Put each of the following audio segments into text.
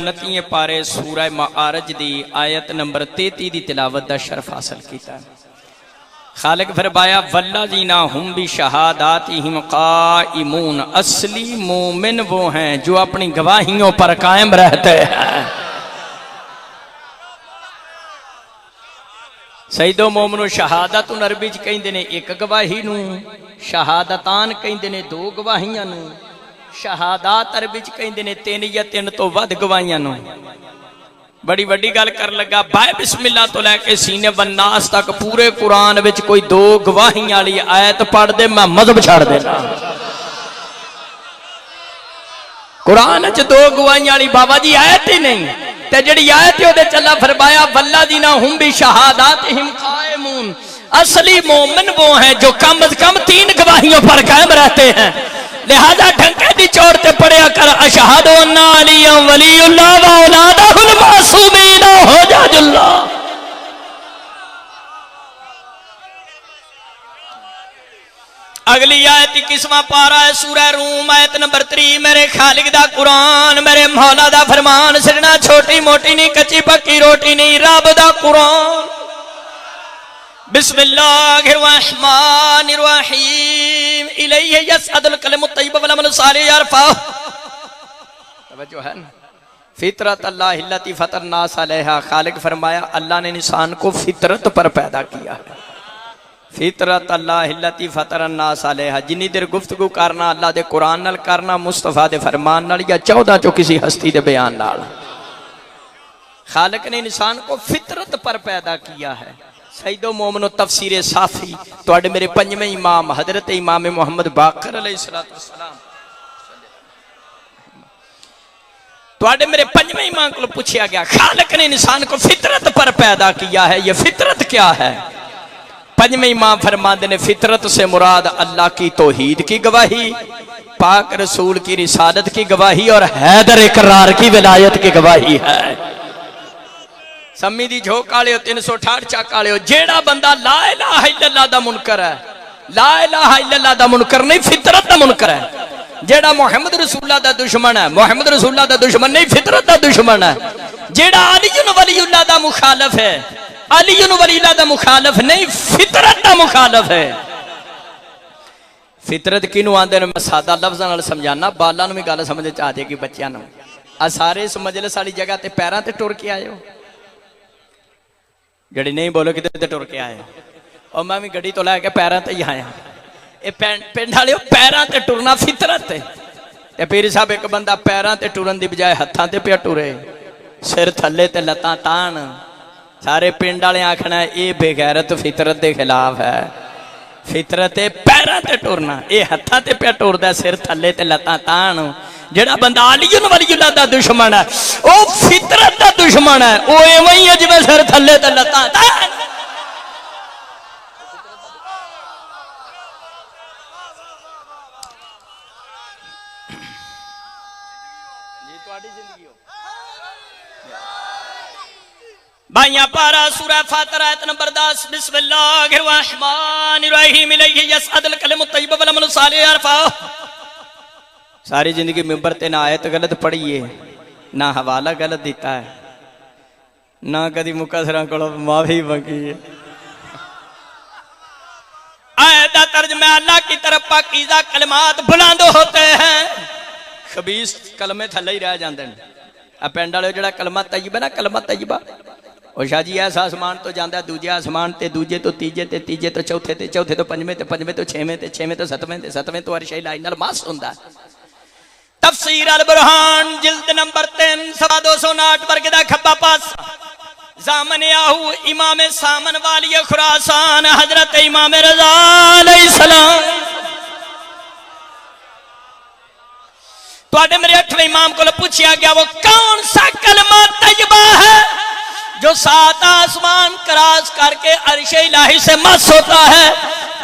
29 پارے سورہ معارج دی آیت نمبر 33 دی تلاوت دا شرف حاصل کیتا. خالق فرمایا والذین ہم بشہاداتہم قائمون، اصلی مومن وہ ہیں جو اپنی گواہیوں پر قائم رہتے ہیں. سیدو مومنو شہادت عربی چ کہندے نے ایک گواہی نو، شہادتان کہندے نے دو گواہیاں نو، شہادات عربی چ کہندے نے تین یا تین تو ود گواہیاں نو. بڑی وڈی گل کر لگا، بائے بسم اللہ تو لے کے سینے والناس تک پورے قرآن وچ کوئی دو گواہیاں والی آیت پڑھ دے میں مذہب چھڑ دینا. قرآن وچ دو گواہیاں والی بابا جی آیت ہی نہیں، تے جڑی آیت ہے او دے چلا فرمایا والذین ہم بشہاداتہم قائمون، اصلی مومن وہ ہیں جو کم از کم تین گواہیوں پر قائم رہتے ہیں. لہذا ڈھنکے دی چوڑ تے پڑھیا کر اشہد ان علی ولی اللہ و اولادہ المعصومین حجج اللہ. اگلی آیت 21واں پارہ ہے سورہ روم آیت نمبر 3. میرے خالق دا قرآن، میرے مولا دا فرمان، سرنا چھوٹی موٹی نہیں، کچی پکی روٹی نہیں، رب دا قرآن. بسم اللہ الرحمن الرحیم الیہ یصعد الکلم الطیب والعمل الصالح یرفعہ. توجہ ہے نا، فطرت اللہ التی فطر الناس علیہا. خالق فرمایا اللہ نے انسان کو فطرت پر پیدا کیا ہے. فطرت اللہ التی فطر الناس علیہا. جنی دیر گفتگو کرنا اللہ دے قرآن نال کرنا، مصطفیٰ دے فرمان نال، یا 14 چو کسی ہستی دے بیان نال. خالق نے انسان کو فطرت پر پیدا کیا ہے. سیدو مومنو تفسیر صافی تو اڈے میرے پنجویں امام حضرت امام محمد باقر علیہ السلام تو اڈے میرے پنجویں امام کو پوچھیا گیا خالق نے انسان کو فطرت پر پیدا کیا ہے، یہ فطرت کیا ہے؟ پنجویں امام فرماندے نے فطرت سے مراد اللہ کی توحید کی گواہی، پاک رسول کی رسالت کی گواہی اور حیدر اقرار کی ولایت کی گواہی ہے. سمی دی جھوک آلے ہو 368 چاک آلے ہو، جیڑا بندہ لا الہ الا اللہ دا منکر ہے، لا الہ الا اللہ دا منکر نہیں، فطرت دا منکر ہے. جیڑا محمد رسول اللہ دا دشمن ہے، محمد رسول اللہ دا دشمن نہیں، فطرت دا دشمن ہے. جیڑا علی ولی اللہ دا مخالف ہے، علی ولی اللہ دا مخالف نہیں، فطرت دا مخالف ہے. فطرت کینو آندے نے میں سادہ لفظاں نال سمجھانا، بالاں نو بھی گل سمجھ چاہ دے گی بچیاں نو. سارے اس مجلس والی جگہ تے پیراں تے ٹر کے آئے ہو، گڑی نہیں بولو کدھر تے ٹر کے آئے، اور میں بھی گڑی تو لے کے پیراں تے ہی آیا. اے پنڈ والے پیراں تے ٹرنا فطرت ہے. تے پیر صاحب ایک بندہ پیراں تے ٹرن دی بجائے ہتھاں تے پیا ٹرے، سر تھلے تے لتاں تان. سارے پنڈ والے آکھنا اے بے غیرت فطرت دے خلاف ہے. فطرت پیراں تے ٹرنا، اے ہتھاں تے پیا ٹردا سر تھلے تے لتاں تان. جڑا بندہ علی ولی اللہ دا دشمن ہے او فطرت دا دشمن ہے، او ایویں ہی ہے جویں سر تھلے تے لتاں تان. بھائیاں پارا سورہ فاتر آیت نمبر 10 بسم اللہ الرحمن الرحیم الیہ یصعد الکلم الطیب والعمل الصالح یرفعہ. ساری زندگی ممبر تے نہ آیت غلط پڑھی ہے، نہ حوالہ غلط دیتا ہے، نہ کدی مکسراں کولوں معافی منگی ہے. آیت دا ترجمہ اللہ کی طرف پاکیزہ کلمات بلند ہوتے ہیں، خبیث کلمے تھلے ہی رہ جاندے ہیں. اے پنڈ والے جڑا کلمہ طیبہ نا، کلمہ طیبہ او شاہ جی ایسا آسمان تو جاندہ ہے دوجے آسمان تے، دوجے تو تیجے تے، تیجے تو چوتھے تے، چوتھے تو پنجویں تے، پنجویں تو چھویں تے، چھویں تو ستویں تے، ستویں تو عرش الہی نال ماس ہوندا ہے. تفسیر البرہان جلد نمبر 3 سوا 259 ورگے دا کھبا پاس. زامن یاہو امام سامن والی خراسان حضرت امام رضا علیہ السلام. تو آڈے میرے 8ویں امام کو پوچھیا گیا وہ کون سا کلمہ طیبہ ہے جو 7 آسمان کراس کر کے عرش الہی سے مس ہوتا ہے؟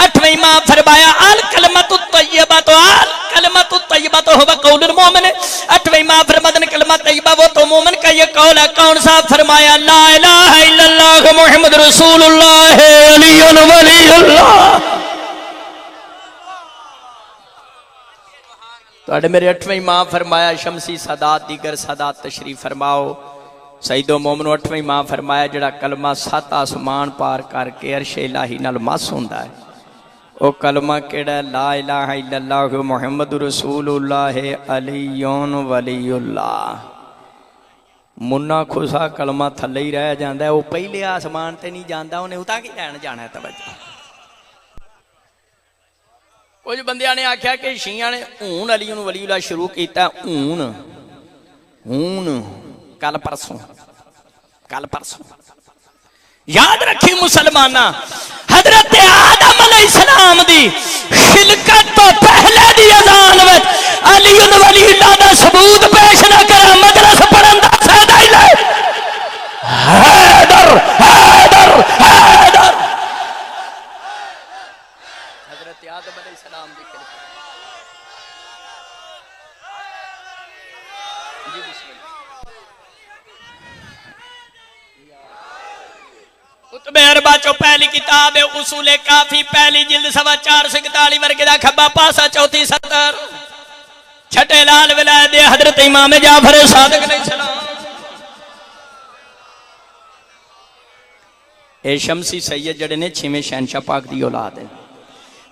8ویں امام فرمایا الکلمۃ الطیبۃ، الکلمۃ الطیبۃ هو قول المؤمن. 8ویں امام فرماتے ہیں کلمہ طیبہ وہ تو مومن کا یہ قول ہے. کون سا؟ فرمایا لا الہ الا اللہ محمد رسول اللہ علی ولی اللہ. تو میرے 8ویں امام فرمایا شمسی سادات دیگر سادات تشریف فرماؤ. سید و مومنو 8ویں امام فرمایا جڑا کلمہ 7 آسمان پار کر کے عرش الہی نال مس ہوندا ہے او کلمہ کیڑا لا الہ الا اللہ محمد رسول اللہ علی ولی اللہ. منا کھسا کلمہ تھلے ہی رہ جاندا ہے، وہ پہلے آسمان تے نہیں جاندا، انہیں اتا کی لین جانا ہے. توجہ کچھ بندیاں نے آکھیا کہ شیعہ نے ہون علی ولی اللہ شروع کیتا ہون کل پرسوں یاد رکھی مسلمانہ حضرت آدم علیہ السلام دی خلقت تو پہلے دی اذان وچ علی ولی اللہ دا ثبوت پیش نہ کرا مجلس پڑھن دا فائدہ ہی لے. حیدر حیدر حیدر حضرت آدم علیہ السلام دی خلقت. جی بسم اللہ. کتبِ اربع چو پہلی کتاب ہے اصول کافی پہلی جلد 447 ورگے دا کھبا پاسا 34 سطر چھٹے لال ولایت حضرت امام جعفر صادق علیہ السلام. اے شمسی سید جڑے نے 6ویں شہنشاہ پاک دی اولاد ہے.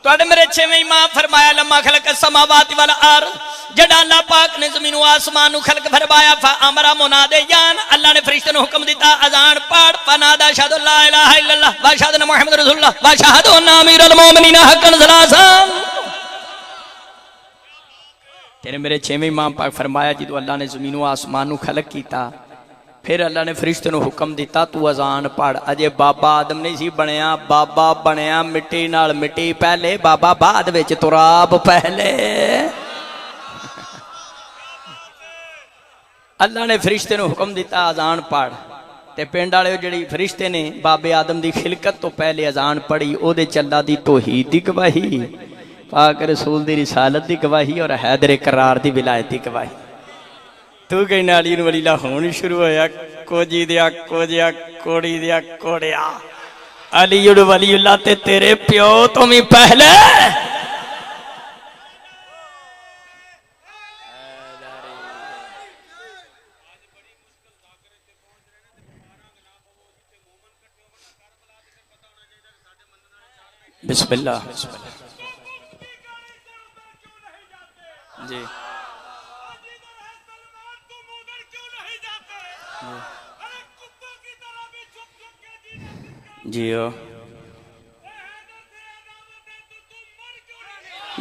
تو میرے 6ویں امام فرمایا لما خلق السماوات والارض جڑا اللہ پاک نے زمین و آسمان نو خلق فرمایا فامر منادیان اللہ نے فرشتے نو حکم دیتا اذان پڑھ فنادا اشہد لا الہ الا اللہ واشہد ان محمد رسول اللہ واشہد ان امیر المومنین حقا ثلاثا. تیرے میرے 6ویں امام پاک فرمایا جدو اللہ نے زمین و آسمان نو خلق کیتا پھر اللہ نے فرشتے نو حکم دیتا تو اذان پڑھ. اجے بابا آدم نہیں سی بنیا، بابا بنیا مٹی نال مٹی پہلے، بابا بعد وچ تراب پہلے. اللہ نے فرشتے نو حکم دیتا اذان پڑھ تے پنڈ والے جڑی فرشتے نے بابے آدم دی خلقت تو پہلے اذان پڑھی او دے چلا دی توحید دی گواہی، پاک رسول دی رسالت دی گواہی اور حیدر کرار دی ولایت دی گواہی. تو کہنا علی ولی اللہ ہونی شروع ہویا کوجی دیا کوجیا کوڑی دیا کوڑیا علی ولی اللہ تے تیرے پیو تمہیں پہلے. بسم اللہ جی جیو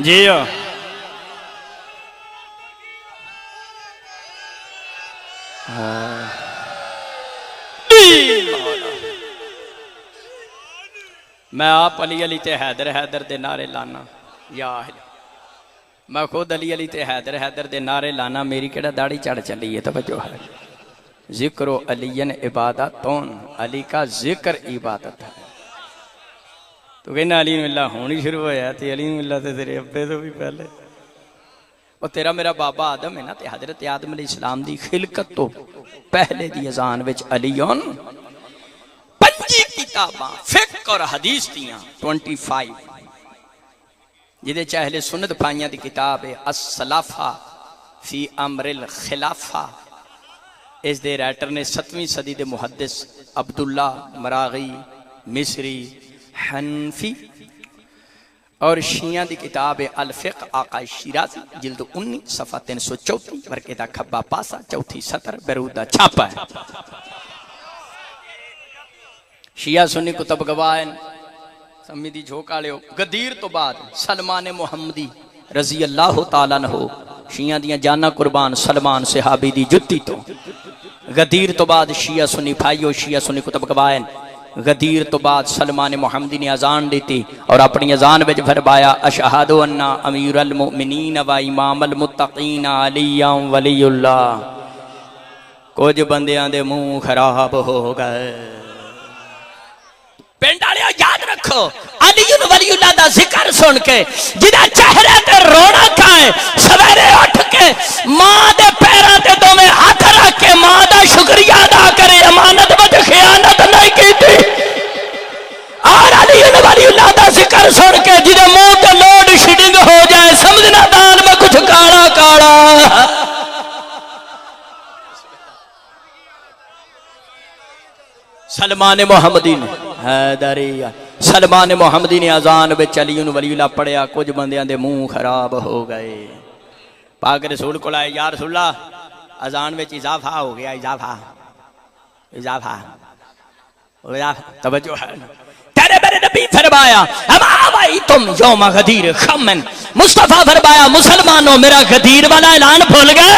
جیو میں آپ علی تے حیدر دے نعرے لانا یا میں خود علی تے حیدر دے نعرے لانا. میری کیڑا داڑھی چڑھ چلی ہے توجہ ہے. ذکر علی عبادتون علی کا ذکر عبادت ہے. تو کہنا علی اللہ ہونی شروع ہویا تھی علی اللہ تے تیرے ابے تو بھی پہلے. اور تیرا میرا بابا آدم ہے نا تے حضرت آدم علیہ السلام دی خلقت تو پہلے دی اذان وچ علیون 5 کتاباں فقہ اور حدیث دیاں 25 جدے چاہلے سنت پائیاں دی کتاب ہے السلافہ فی امر الخلافہ. اس دے رائٹر نے 7ویں صدی دے محدث عبداللہ مراغی مصری حنفی. اور شیعہ دی کتاب الفقہ آقا شیرازی جلد 19 صفحہ 334 ورکے دا کھبا پاسا 4 سطر بیروت دا چھاپا ہے. شیعہ سنی کتب گواہن سمی دی جھوکا لے ہو. غدیر تو بعد سلمان محمدی رضی اللہ تعالیٰ عنہ شیعہ دیاں جانا قربان سلمان صحابی دی جتی تو. غدیر تو بعد شیعہ سنی بھائیو شیعہ سنی کتب گواہن غدیر تو بعد سلمان محمدی نے اذان دیتی اور اپنی اذان وچ فرمایا اشہد ان امیر المؤمنین و امام المتقین علی ولی اللہ. کچھ بندیاں دے منہ خراب ہو گئے. پنڈ والے یاد رکھو علی ولی اللہ دا ذکر سن کے جدا چہرے تے رونا کھائے سویرے اٹھ کے ماں دے پیراں تے دوویں ہاتھ رکھ کے ماں دا شکریہ ادا کرے امانت وچ خیانت نہیں کیتی. اور علی ولی اللہ دا ذکر سن کے جدے منہ تے لوڈ شیڈنگ ہو جائے سمجھنا دال میں کچھ کالا کالا سلمان محمدی نے حیدری سلمان محمدی نے اذان وچ علی ولی اللہ پڑھیا، کچھ بندیاں دے منہ خراب ہو گئے۔ پاک رسول کو لائے، یا رسول اللہ اذان وچ اضافہ ہو گیا، اضافہ توجہ ہے تیرے میرے نبی فرمایا اما وایتم یوم غدیر خمن، مصطفیٰ فرمایا مسلمانوں میرا غدیر والا اعلان بھول گئے؟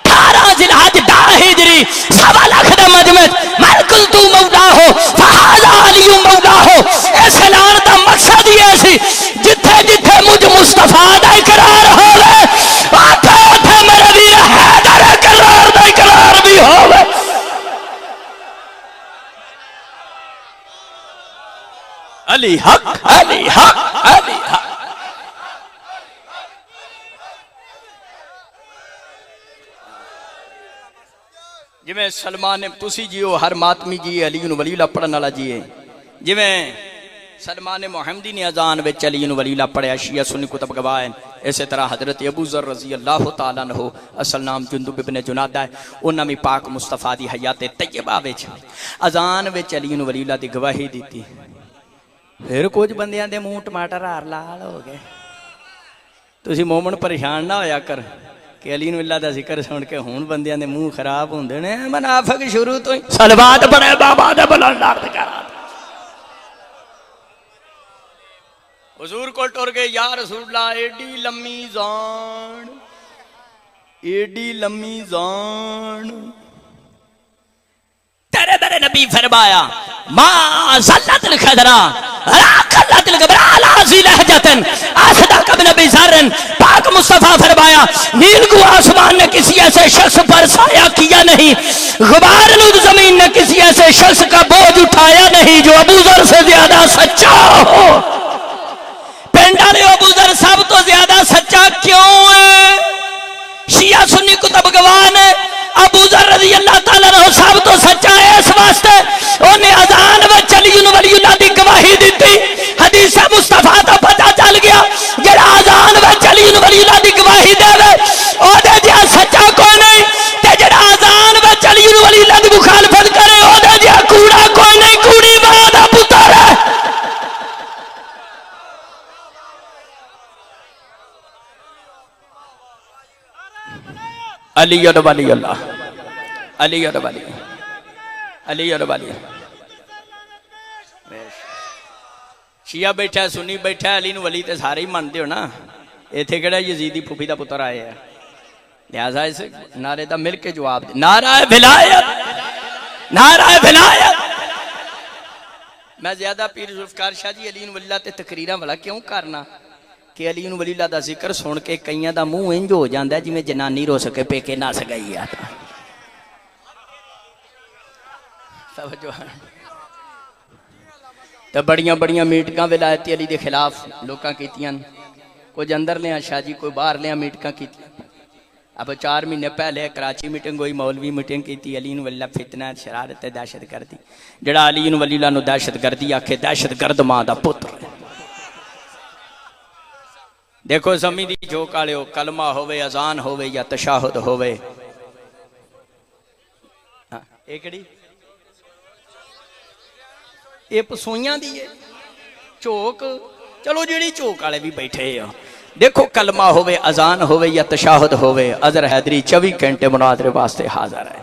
18 ذی الحج 10 ہجری 1.25 لاکھ دا مجمع من قلت مولا ہو فہذا علی مولا ہو، اس اعلان دا مقصد یہ سی جتھے جتھے مجھ مصطفیٰ دا اقرار ہوئے آتے آتے میرے ویر حیدر اقرار دا اقرار بھی ہوئے۔ علی حق علی حق علی حق۔ جویں سلمان نے تسی جیو ہر ماتمی جی علی ولی اللہ پڑھن والا جیے، جویں سلمان محمدی نے اذان وچ علی ولی اللہ پڑھیا، شیعہ سنی کتب گواہ ہیں۔ اسی طرح حضرت ابو ذر رضی اللہ تعالیٰ عنہ، اصل نام جندب ابن جنادہ ہے، انہاں بھی پاک مصطفیٰ دی حیات طیبہ وچ اذان وچ علی ولی اللہ دی گواہی دیتی۔ پھر کچھ بندیاں دے منہ ٹماٹر ہار لال ہو گئے۔ تسی مومن پریشان نہ ہویا کر کہ علی اللہ دا ذکر سن کے ہون بندیاں دے منہ خراب ہوندے نے، منافق شروع تو ہی صلوات پڑھے بابا دے بلند ارد کرا۔ حضور کو ٹر گئے، یا رسول اللہ ایڈی لمبی زان، ایڈی لمبی زان۔ تیرے میرے نبی فرمایا ما زلت الخضرا راقلت الغبراء لازی لہجتن آصدق ابن ابی ذرن۔ پاک مصطفیٰ فرمایا نیل کو آسمان نے کسی ایسے شخص پر سایہ کیا نہیں، غبار نود زمین نے کسی ایسے شخص کا بوجھ اٹھایا نہیں جو ابو ذر سے زیادہ سچا ہو۔ پینڈالے ابو ذر سب تو زیادہ سچا کیوں ہے؟ شیعہ سنی کتب گواہ نے ابو ذر رضی اللہ تعالیٰ عنہ سب تو سچا ہے، اس واسطے انہیں اذان وچ علی ولی اللہ دی گواہی دیتی۔ حدیث مصطفیٰ تو پتہ چل گیا جڑا اذان وچ علی ولی اللہ دی گواہی دے او دے جہا سچا کوئی نہیں، تے جڑا اذان وچ علی ولی اللہ دی مخالفت کرے او دے جہا کوڑا کوئی نہیں، کوڑی ماں دا پتر ہے۔ علی ولی اللہ، علی ولی علی ولی۔ شیعہ بیٹھا ہے، سنی بیٹھا ہے، علی ولی تے سارے ہی مانتے ہو نا، ایتھے کیڑا یزیدی پھوپھی دا پتر آئے ہیں، لہذا اس نعرے دا مل کے جواب دے، نعرہ ولایت، نعرہ ولایت۔ میں زیادہ پیر ذوالفقار شاہ جی علی ولی اللہ تے تقریراں والا کیوں کرنا کہ علی ولی اللہ دا ذکر سن کے کئیاں دا منہ انج ہو جاندا ہے جویں جنانی رو سکے پیکے نس گئی ہے۔ توجہ ہے تے بڑیاں بڑیاں میٹنگاں ولایت علی دے خلاف لوکاں کیتیاں، کچھ اندر لیا شاہ جی، کوئی باہر لیا میٹنگاں کیتیاں۔ اب 4 مہینے پہلے کراچی میٹنگ ہوئی، مولوی میٹنگ کیتی، علی ولی اللہ فتنہ شرارت دہشت گردی، جڑا علی ولی اللہ نو دہشت گردی آکھے دہشت گرد ماں دا پتر ہے۔ دیکھو زمین دی جو کالے ہو، کلمہ ہوئے، اذان ہوئے یا تشاہد ہوئے، ایکڑی یہ پسوئیاں دیئے چوک، چلو جیڑی چوک آلے بھی بیٹھے ہیں۔ دیکھو کلمہ ہوئے، اذان ہوئے یا تشاہد ہوئے، اظہر حیدری 24 گھنٹے مناظرے واسطے حاضر ہے۔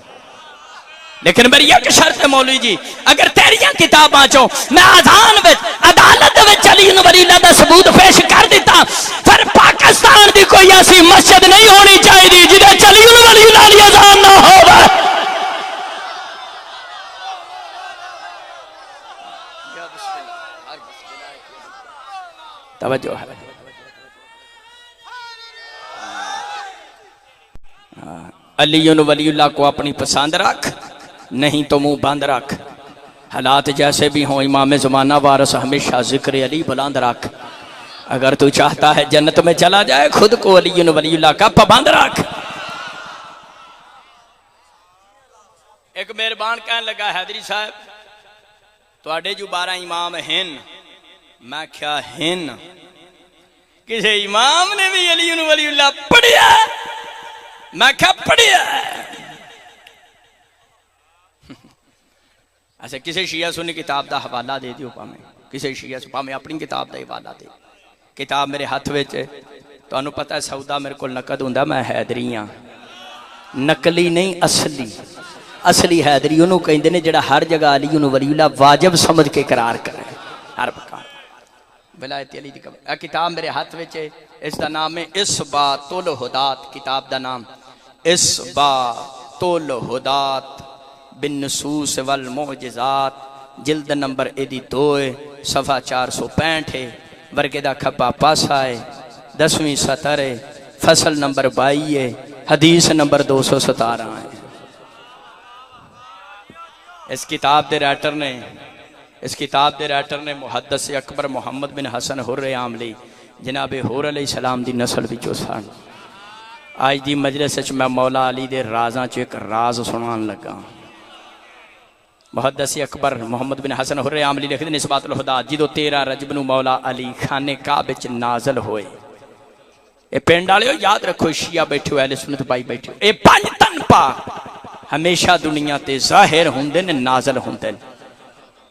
لیکن میری ایک شرط ہے مولوی جی، اگر تیریاں کتاباں چوں میں اذان وچ عدالت وچ علی ولی اللہ دا ثبوت پیش کر دیتا، پھر پاکستان دی کوئی ایسی مسجد نہیں ہونی چاہیے جدے علی ولی اللہ دی اذان نہ ہووے۔ توجہ ہے، علی ولی اللہ کو اپنی پسند رکھ، نہیں تو منہ بند رکھ، حالات جیسے بھی ہوں امام زمانہ وارث ہمیشہ ذکر علی بلند رکھ۔ اگر تو چاہتا ہے جنت میں چلا جائے خود کو علی ولی اللہ کا پابند رکھ۔ ایک مہربان کہنے لگا حیدری صاحب تواڈے جو 12 امام ہیں، میں کیا ہیں؟ کسی امام نے بھی علی ولی اللہ پڑھیا؟ میں کیا پڑھیا؟ اچھا کسی شیعہ سنی کتاب دا حوالہ دے دیو پاویں کسی شیعہ سنی پاویں اپنی کتاب دا حوالہ دے کتاب میرے ہاتھ وچ تانوں پتہ ہے سودا میرے کول نقد ہوندا میں حیدری ہاں نقلی نہیں اصلی حیدری انہوں کہندے نے جڑا ہر جگہ علی انہوں ولی اللہ واجب سمجھ کے قرار کرے ہر مقام ولایت علی دی کتاب میرے ہاتھ وچ اس دا نام ہے اثبات الہدات کتاب دا نام اثبات الہدات بالنصوص والمعجزات جلد نمبر ایدی 2 صفحہ 465 ہے ورگے دا کھپا پاسا ہے 10ویں سطر ہے فصل نمبر 22 ہے حدیث نمبر 217 ہے اس کتاب دے رائٹر نے محدث اکبر محمد بن حسن حر عاملی جناب حر علیہ السلام دی نسل وچوں سن آج دی مجلس وچ میں مولا علی دے رازاں چ ایک راز سنان لگا محدث اکبر محمد بن حسن حر عاملی لکھدے نے اثبات الہدات جدوں 13 رجب نو مولا علی خانہ کعبہ وچ نازل ہوئے اے پنڈ والے یاد رکھو شیعہ بیٹھے ہو اہل سنت بھائی بیٹھے ہو اے 5 تن پاک ہمیشہ دنیا تے ظاہر ہوندے نے نازل ہوندے نے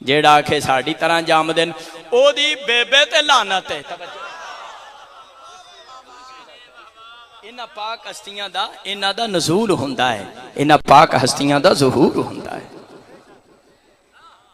جیڑا آکھے ساڑی طرح جامدن او دی بے بے تے لعنت ہے انہاں پاک ہستیاں دا انہاں دا نزول ہوندا ہے انہاں پاک ہستیاں دا ظہور ہوندا ہے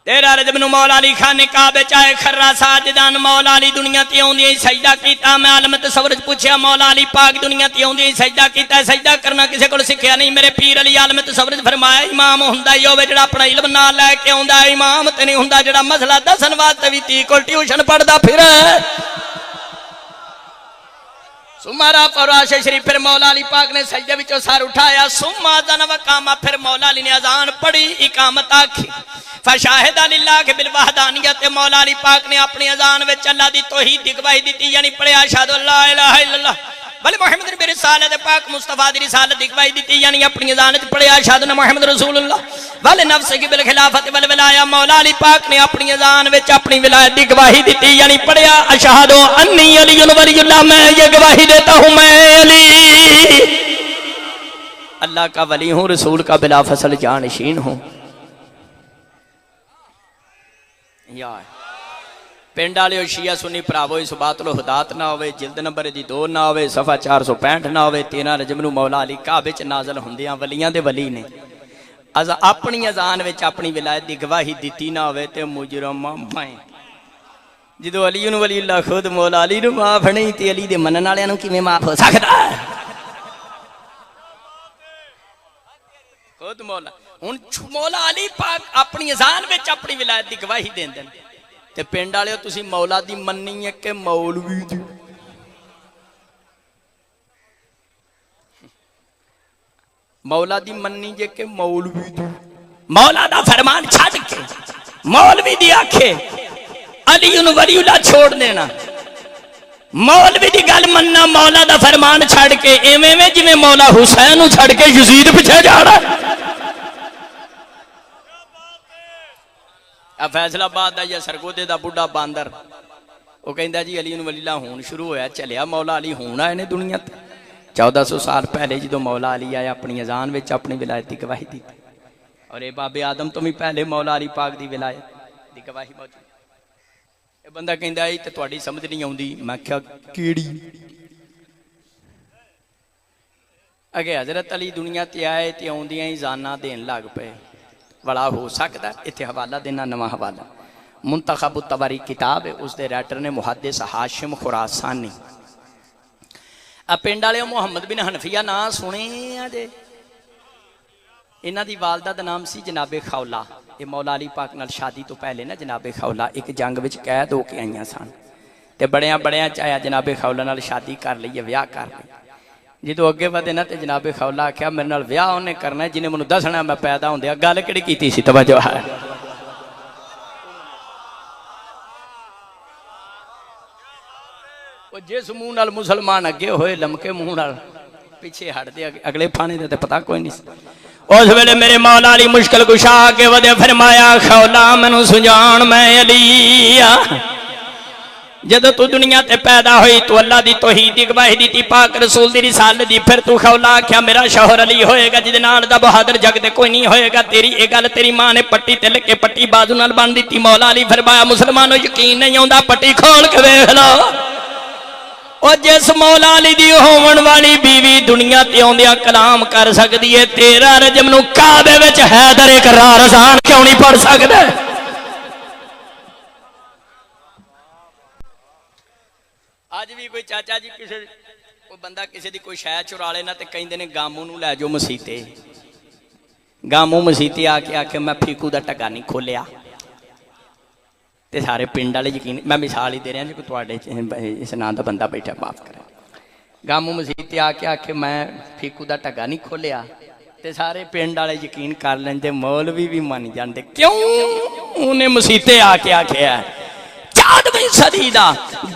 13 رجب نو مولا علی خانہ کعبہ چاہے خرا ساجدان مولا علی دنیا تے اوندی سجدہ کیتا میں عالم تصور پوچھیا مولا علی پاک دنیا تے اوندی سجدہ کیتا سجدہ کرنا کسے کول سکھیا نہیں میرے پیر علی عالم تصور فرمایا امام ہوندا ہی ہوے جڑا اپنا علم نال لے کے اوندا امام تے نہیں ہوندا جڑا مسئلہ دسن واسطے وی تی کول ٹیوشن پڑھدا پھرے سمارا فراش شریف پھر مولا علی پاک نے سجدے وچوں سر اٹھایا ثم اذن وقام پھر مولا علی نے اذان پڑھی اقامت آکھی فشاہد للہ کے بالوحدانیت مولا علی پاک نے اپنی اذان وچ اللہ دی توحید دی گواہی دیتی یعنی پڑھیا اشہد لا الہ الا اللہ بل محمد نبی رسالت پاک مصطفیٰ دی رسالت دی گواہی دیتی یعنی اپنی اذان وچ پڑھیا اشہد ان محمد رسول اللہ ول نفس کی بالخلافت والولایا مولا علی پاک نے اپنی اذان وچ اپنی ولایت دی گواہی دیتی یعنی پڑھیا اشہد انی علی ولی اللہ میں یہ گواہی دیتا ہوں میں علی اللہ کا ولی ہوں رسول کا بلا فصل جانشین ہوں یار پنڈ والے شیعہ سنی پراوو اثبات الہدات نہ ہوئے جلد نمبر دی 2 نہ ہوئے صفحہ 465 نہ ہوئے 13 رجب نو مولا علی کعبے وچ نازل ہوندیاں ولیاں دے ولی نے از اپنی اذان وچ اپنی ولایت دی گواہی دتی نہ ہوئے تے مجرم میں جدو علی نو ولی اللہ خود مولا علی نو معاف نہیں تے علی دے منن والےاں نو کیویں معاف ہو سکدا ہے خود مولا ہن مولا علی پاک اپنی اذان وچ اپنی ولایت دی گواہی دیندے تے پنڈ والے تسی مولا دی مننی ہے کہ مولوی دی مولا دی مننی ہے کہ مولوی دی مولا دا فرمان چھڈ کے مولوی دی آکھے علی نو ولی اللہ چھوڑ دینا مولوی دی گل مننا مولا دا فرمان چھڈ کے ایویں میں جویں مولا حسین نو چھڈ کے یزید پیچھے جا رہا فیصل آباد دا یا سرگودے دا بڑھا باندر وہ کہندا جی علی ولی اللہ ہون شروع ہویا چلیا مولا علی ہون آئے نے دنیا تے 1400 سال پہلے جدو مولا علی آیا اپنی اذان وچ اپنی ولایت دی گواہی دی اور اے باب آدم تو بھی پہلے مولا علی پاک دی ولایت دی گواہی موجود اے بندہ کہندا اے تے تہاڈی سمجھ نہیں آوندی میں کہیا کیڑی اگے حضرت علی دنیا تے آئے تے اوندیاں ہی زانا دین لگ پے بڑا ہو سکتا ہے اتھے حوالہ دینا نواں حوالہ منتخب التواریخ کتاب ہے اس دے رائٹر نے محدث ہاشم خراسانی پنڈ والے محمد بن حنفیہ نا سنے آجے انہاں دی والدہ دا نام سی جناب خولہ یہ مولا علی پاک نال شادی تو پہلے نا جناب خولہ ایک جنگ وچ قید ہو کے آئیاں سن تے بڑیاں چاہیا جناب خولہ نال شادی کر لئی ویاہ کر لئی جدو اگے ودے نا تے جناب خولہ آکھیا میرے نال ویاہ اونے کرنا ہے جنہیں منو دسنا میں پیدا ہوندیا گل کیڑی کیتی سی توجہ ہے وہ جس منہ نال مسلمان اگے ہوئے لمکے منہ نال پیچھے ہٹ دے اگلے پھانے دے تے پتہ کوئی نہیں اس ویلے میرے مولا علی مشکل کشا کے ودے فرمایا خولہ مینوں سجان میں علی جدو تو دنیا تے پیدا ہوئی تو اللہ دی توحید دی گواہی دیتی پاک رسول دی رسالت دی پھر تو خولا کیا میرا شوہر علی ہوئے گا جدے نال دا بہادر جگ دے کوئی نہیں ہوئے گا تیری اے گل تیری ماں نے پٹی تے لکے پٹی بازو نال بن دیتی مولا علی فرمایا مسلمانوں یقین نہیں ہوندا پٹی کھول کے ویکھ لو اور جس مولا علی دی ہون والی بیوی دنیا تے اوندیاں کلام کر سکدی ہے تیرا رجب نو کعبے وچ حیدر اقرار اذان کیوں نہیں پڑھ سکدا آج بھی کوئی چاچا جی کسی کوئی بندہ کسی دی کوئی شاید چرا لے نا تے کہیں دینے گاموں نو لے جو مسیتے گاموں مسیتے آکے میں پھیکو دا ٹکا نہیں کھولیا تے سارے پنڈ والے یقین میں مثال ہی دے رہا ہوں جو تواڈے اس نام دا بندہ بیٹھا معاف کرے گاموں مسیتے آکے میں پھیکو دا ٹکا نہیں کھولیا تے سارے پنڈ والے یقین کر لیندے مولوی بھی مان جاندے کیوں انہیں مسیتے آکے ہے 14ویں صدی دا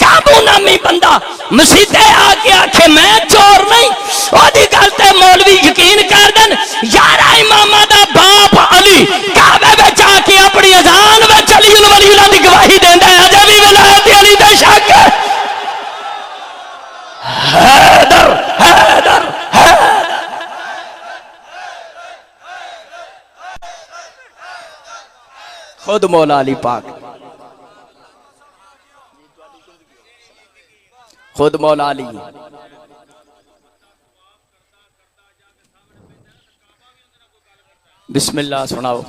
گابو نامی بندہ مسیتے آکے آکھے میں چور نہیں او دی گل تے مولوی یقین کر دن یارا امامہ دا باپ علی کعبے وچ آکے اپنی اذان وچ علی ولی اللہ دی گواہی دیندا ہے اجے بھی ولایت علی دا شک حیدر حیدر خود مولا علی پاک خود مولا علی بسم اللہ سناؤ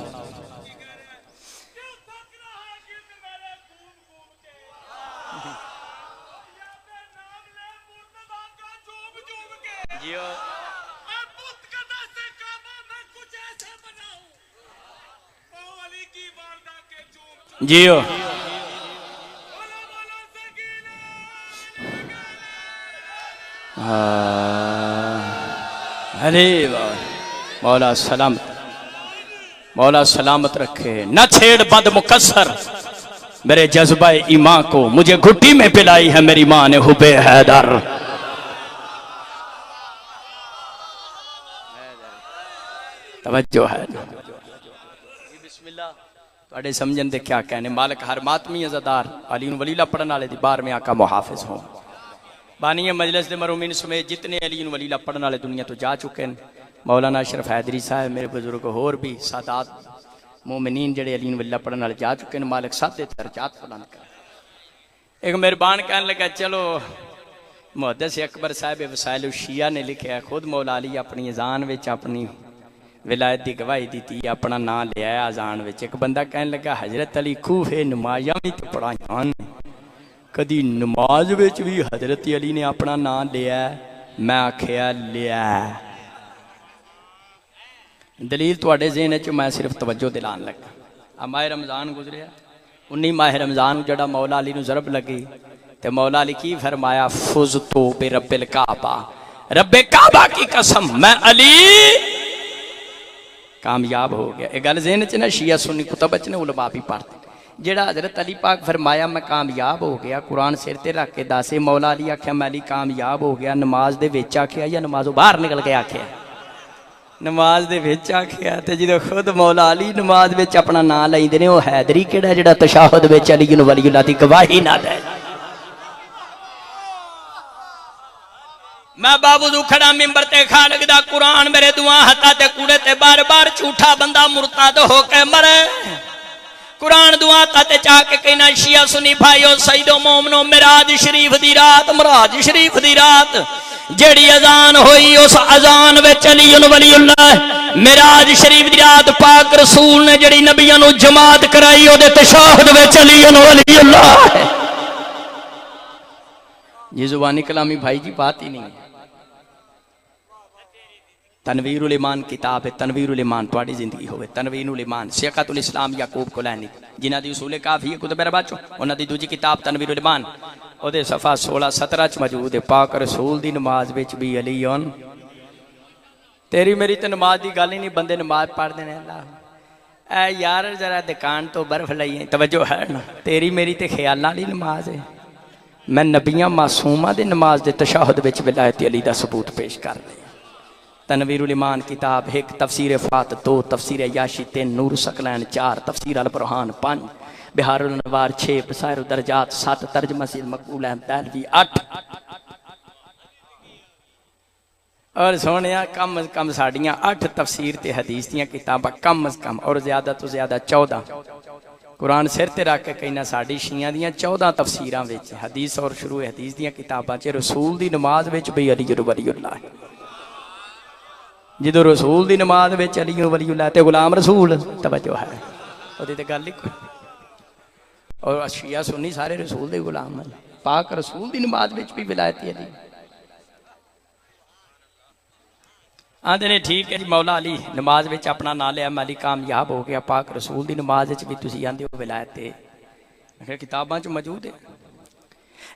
جیو ارے مولا سلامت رکھے نہ چھیڑ بد مکسر میرے جذبہ ایمان کو مجھے گھٹی میں پلائی ہے میری ماں نے حب حیدر توجہ ہے بسم اللہ توڑے سمجھن دے کیا کہنے مالک ہر ماتمی عزدار علی ولی اللہ پڑھنا لے دی بار میں آقا محافظ ہوں بانی مجلس دے مرومین سمیت جتنے علی ولی اللہ پڑھنا لے دنیا تو جا چکے ہیں مولانا اشرف حیدری صاحب میرے بزرگ اور بھی سادات مومنین جڑے علی ولی اللہ پڑھنا لے جا چکے ہیں مالک ساتھ درجات بلند کر ایک مہربان کہنے لگا چلو محدث اکبر صاحب وسائل الشیعہ نے لکھا ہے خود مولا علی اپنی اذان وچ اپنی ولایت دی گواہی دیتی اپنا نام لیا ہے اذان وچ ایک بندہ کہنے لگا حضرت علی خوف ہے نمازیاں بھی تو پڑھائیاں کدی نماز وچ بھی حضرت علی نے اپنا نام لیا ہے میں آکھیا لیا ہے دلیل تواڈے ذہن وچ میں صرف توجہ دلان لگا اب ماہ رمضان گزریا 19 ماہ رمضان جڑا مولا علی نو ضرب لگی تے مولا علی کی فرمایا فزتو برب الکعبہ رب کعبہ کی قسم میں علی کامیاب ہو گیا ایک گل ذہن وچ نا شیعہ سنی کتب وچ نے علماء بھی پڑھتے جڑا حضرت علی پاک فرمایا میں کامیاب ہو گیا قرآن سر تے رکھ کے داسے مولا علی آکھیا میں علی کامیاب ہو گیا نماز دے وچ آکھیا یا نمازوں باہر نکل کے آکھیا نماز دے وچ آکھیا تے جدوں خود مولا علی نماز وچ اپنا نام لیندے نے او حیدری کیڑا جڑا تشہد وچ علی ولی اللہ دی گواہی نہ دے میں بابو کھڑا ممبر تے خالق دا قرآن میرے دعا ہتا تے کوڑے تے بار بار جھوٹا بندہ مرتد ہو کے مرے قرآن دعا تے چاہ کے کہنا شیعہ سنی بھائیو سیدو مومنو معراج شریف دی رات جیڑی اذان ہوئی اس اذان وچ علی ولی اللہ معراج شریف دی رات پاک رسول نے جڑی نبیوں نو جماعت کرائی او دے تشہد وچ علی ولی اللہ یہ زبانی کلامی بھائی جی بات ہی نہیں ہے تنویر الایمان کتاب ہے تنویر الایمان تواڈی زندگی ہوئے تنویر الایمان سیاقت الاسلام یعقوب کلینی جنہ دی اصول کافی ہے کتب اربع چوں انہاں دی دوجی کتاب تنویر الایمان او دے صفحہ 16-17 چ موجود ہے پاک رسول دی نماز وچ بھی علی تیری میری تے نماز دی گل ہی نہیں بندے نماز پڑھ دے نے اللہ اے یار ذرا دکان تو برف لئی توجہ ہے نا تیری میری تے خیالاں والی نماز ہے میں نبیاں معصوماں دی نماز دے تشہد وچ ولایت علی دا ثبوت پیش کر دے تنویر الایمان کتاب 1، تفسیر فات 2، تفسیر عیاشی 3، نور ثقلین 4، تفسیر البرہان 5، بہار الانوار 6، بصائر الدرجات 7، ترجمہ سید مقبول احمد دہلوی 8۔ اور سونیا کم از کم ساڑیاں 8 تفسیر تے حدیث دیاں کتاباں کم از کم، اور زیادہ تو زیادہ 14۔ قرآن سر تے رکھ کے کہنا ساڑی شیعہ دیاں 14 تفسیراں وچ حدیث اور شروع حدیث دیاں کتاباں چ رسول دی نماز وچ بھی علی ولی اللہ ہے۔ جدو رسول دی نماز وچ علی ولی اللہ تے غلام رسول توجہ ہے، او دی تے گل لکھو۔ اور شیعہ سنی سارے رسول دے غلام ہیں، پاک رسول دی نماز وچ بھی ولایت علی۔ آندے نے ٹھیک ہے جی مولا علی نماز وچ اپنا نام لیا، علی کامیاب ہو گیا، پاک رسول دی نماز وچ بھی تسی آندے ہو ولایت ہے، کتاباں چ موجود ہے۔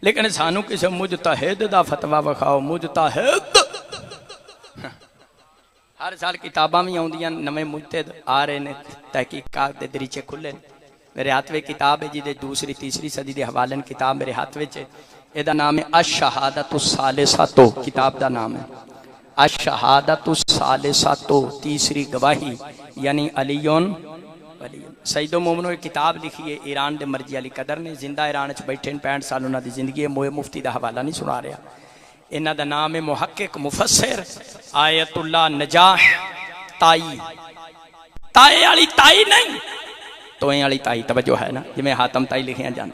لیکن سانو کسی مجتہد دا فتویٰ وکھاؤ، مجتہد ہر سال کتاباں بھی آؤندیاں، نویں مجتہد آ رہے نے، تحقیقات دے دریچے کھلے۔ میرے ہاتھ میں کتاب ہے جی دے 2ری 3ری صدی دے حوالن کتاب میرے ہاتھ میں ہے، یہ دا نام ہے الشہادۃ الثالثۃ، کتاب دا نام ہے الشہادۃ الثالثۃ، تیسری گواہی، یعنی علیون ولی۔ سید و مومنو ایک کتاب لکھی ہے ایران دے مرجی علی قدر نے، زندہ ایران چ بیٹھے 65 سال انہاں دی زندگی ہے، موئے مفتی دا حوالہ نہیں سنا رہا۔ انہاں دا نام ہے محقق مفسر آیت اللہ نجاح تائی، تائے والی تائی نہیں، توئیں والی تائی، توجہ ہے نا، جی حاتم تائی لکھیاں جان۔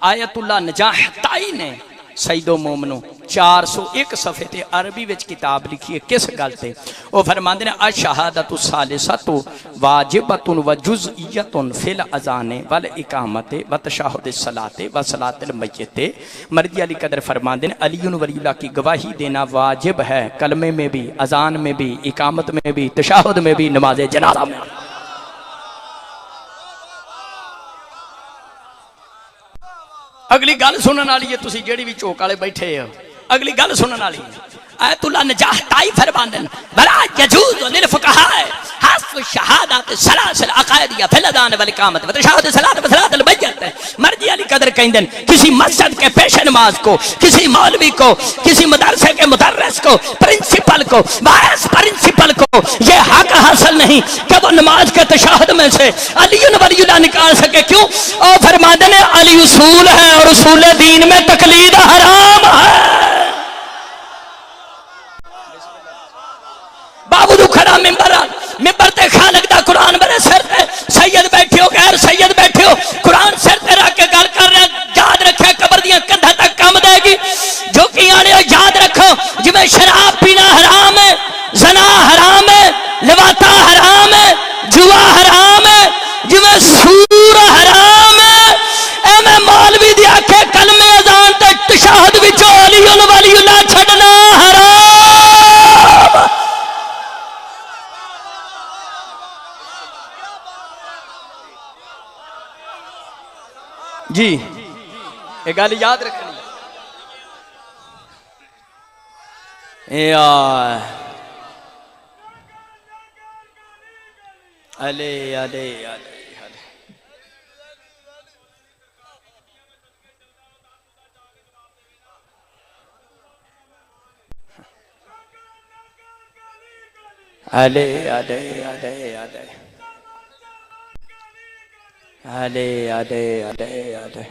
آیت اللہ نجاح تائی نے سید و مومنو 401 صفحے تے عربی وچ کتاب لکھی ہے، کس گل تے؟ وہ فرماندے نے الشہادۃ الثالثۃ واجبۃ وجزئیۃ فی الاذان والاقامۃ وتشہد الصلاۃ وصلاۃ المیت۔ مرضی علی قدر فرماندے نے علی ولی اللہ کی گواہی دینا واجب ہے، کلمے میں بھی، اذان میں بھی، اقامت میں بھی، تشہد میں بھی، نماز جنازہ میں۔ اگلی گل سنن والی ہے، تسی جیڑی بھی چوک والے بیٹھے ہو، اگلی گل سنن والی ہے۔ آیت اللہ نجاح تائی فرماندن ولا يجوز للفقهاء حذف الشهادات الثلاث العقائدیہ فی الاذان والاقامۃ وتشہد الصلاۃ وصلاۃ المیت۔ مرضی علی قدر کہندن کسی مسجد کے پیش نماز کو، کسی مولوی کو، کسی مدرسے کے مدرس کو، پرنسپل کو، وائس پرنسپل کو یہ حق حاصل نہیں کہ وہ نماز کے تشہد میں سے علی ولی اللہ نکال سکے۔ کیوں؟ اور فرماندن علی اصول ہے اور اصول دین میں تقلید حرام ہے۔ بابو کھڑا ممبر تے خالق دا قرآن میرے سر تے، سید بیٹھے ہو غیر سید بیٹھے ہو، قرآن سر تے رکھ کے گل کر رہے ہیں، یاد رکھے قبر دیاں کندھا تک کام دے گی۔ جو کی آنے ہو یاد رکھو، جی میں شراب پینا حرام ہے، زنا حرام ہے، لواطا حرام ہے، جوا حرام ہے، جی میں سور حرام ہے، اے میں مولوی دی آکھے کلمے اذان تے تشہد وچوں علی ولی اللہ چھڑنا حرام۔ جی یہ گل یاد رکھنی علی علی علی علی علی علی علی علی علی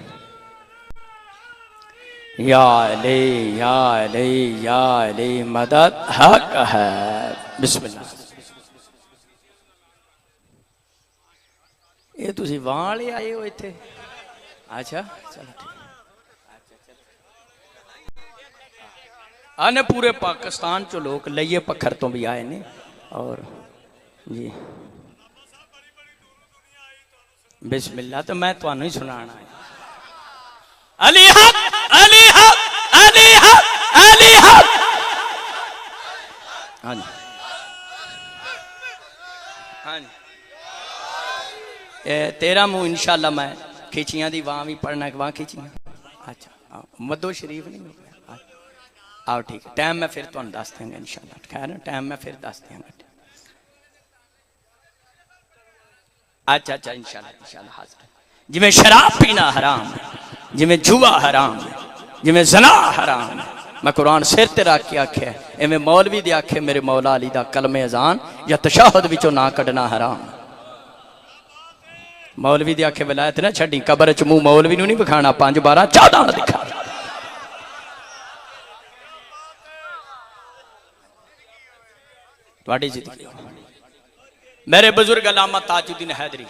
یا علی یا علی یا علی مدد حق ہے۔ بسم اللہ۔ یہ تسی وہاں لے آئے ہو ایتھے؟ اچھا چلو ٹھیک۔ آنے پورے پاکستان چو لوگ لئیے پکھر تو بھی آئے نے، اور جی بسم اللہ تو میں تو نہیں سنانا ہے۔ علی حق علی حق علی حق علی حق۔ ہاں جی ہاں جی 13 منہ انشاءاللہ میں کھچیاں دی وہاں بھی پڑھنا ہے، وہاں کھچیاں۔ اچھا مدو شریف نہیں ہوگا، آؤ ٹھیک ہے، ٹائم میں پھر تو دس دیں گے انشاءاللہ، خیر ٹائم میں پھر دس دیں گے۔ اچھا اچھا انشاءاللہ حاضر۔ جی میں شراب پینا حرام ہے، جی میں جوا حرام ہے، جی میں زنا حرام ہے، میں قرآن سر تے رکھ کے آکھیا ہے ایویں مولوی دے آکھے میرے مولا علی دا کلمہ اذان یا تشہد وچوں نہ کڈنا حرام. مولوی دے آکھے ولایت نہ چھڈی قبر چ منہ مولوی نو نہیں بکھانا 5 12 14 نہ دکھا. تواڈی زندگی میرے بزرگ علامہ تاج الدین حیدری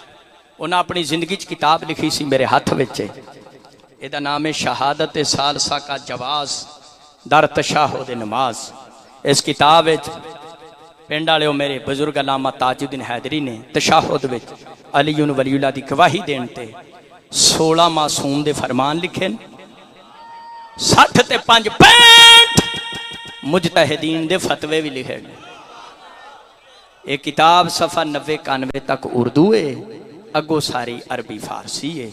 انہاں اپنی زندگی چ کتاب لکھی سی میرے ہاتھ وچ اے دا نام ہے شہادت ثالثہ کا جواز در تشہد نماز. اس کتاب وچ پنڈ والے میرے بزرگ علامہ تاج الدین حیدری نے تشہد وچ علی ولی اللہ دی گواہی دین تے 16 معصوم دے فرمان لکھے 60 تے 5 65 مجتہدین دے فتوے بھی لکھے گئے. ایک کتاب صفحہ 90-91 تک اردو ہے اگو ساری عربی فارسی ہے.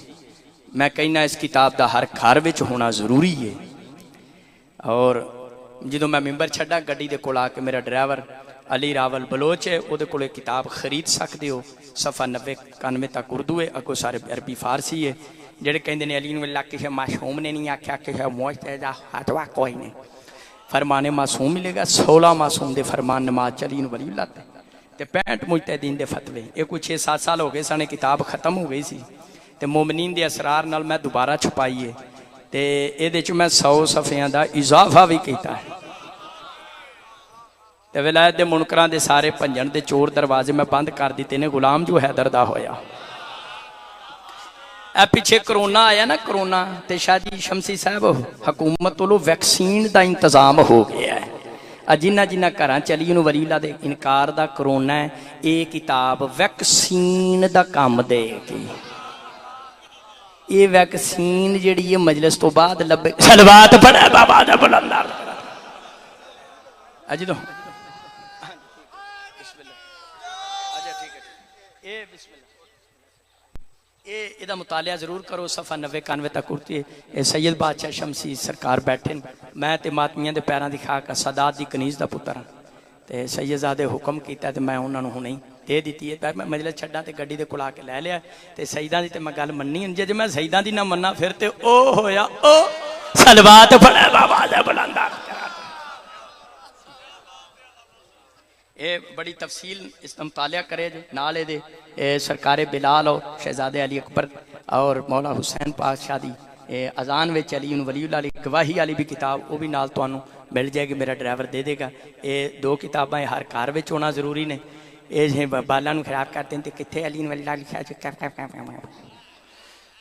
میں کہنا اس کتاب دا ہر گھر وچ ہونا ضروری ہے. اور جدوں میں ممبر چھڈا گڈی دے کول آ کے میرا ڈرائیور علی راول بلوچ ہے او دے کول کتاب خرید سکدے ہو. صفحہ 90-91 تک اردو ہے اگو سارے عربی فارسی ہے. جڑے کہندے نے علی اللہ کے معصوم نے نہیں آکھیا کہ موجزہ ہتوا کوئی نہیں فرمان معصوم ملے گا. 16 معصوم دے فرمان نماز چلی ولی اللہ تے 65 مجتہدین دے فتوے. یہ کچھ 6-7 سال ہو گئے سانے کتاب ختم ہو گئی سی تے مومنین دے اسرار نال میں دوبارہ چھپائی ہے تے اے دے چ میں 100 صفحیاں دا اضافہ بھی کیتا ہے. تے ولایت دے منکراں دے سارے پنجن دے چور دروازے میں بند کر دیتے نے غلام جو حیدر دا ہویا. اے پیچھے کرونا آیا نا کرونا تے شاہ جی شمسی صاحب حکومت والوں ویکسین دا انتظام ہو گیا ہے. جنہ جنہ گھراں چلی ولی اللہ دے انکار دا کرونا ہے اے کتاب ویکسین دا کام دے گی. یہ ویکسین جڑی ہے مجلس تو بعد لبے صلوات پڑھے بابا دا بلندار اجدو بسم اللہ اجا ٹھیک ہے اے بسم اللہ اے دا مطالعہ ضرور کرو. صفحہ 90-91 تک اڑتی ہے. سید بادشاہ شمسی سرکار بیٹھے میں تے ماتمیاں دے پیراں دی خاک سادات دی کنیز دا پتر تے سید زادے حکم کیتا تے میں انہاں نوں ہنے دے دیتی ہے. میں مجلس چھڈا تے گڈی دے کول آ کے لے لیا تے سیداں دی تے میں گل مننی جے میں سیداں دی نہ مننا پھر تے او ہویا او صلوات پڑھے بابا دا بلندار. اے بڑی تفصیل اس مطالعہ کرے جو نالے دے سرکار بلال اور شہزادے علی اکبر اور مولا حسین پاک شاہ دی اذان وچ علی ولی اللہ علی گواہی والی بھی کتاب وہ بھی نال تانوں مل جائے گی. میرا ڈرائیور دے دے گا. یہ 2 کتاباں ہر گھر وچ ہونا ضروری نے. یہ جے بالاں نوں خراب کرتے ہیں تے کتھے علی ولی اللہ لکھیا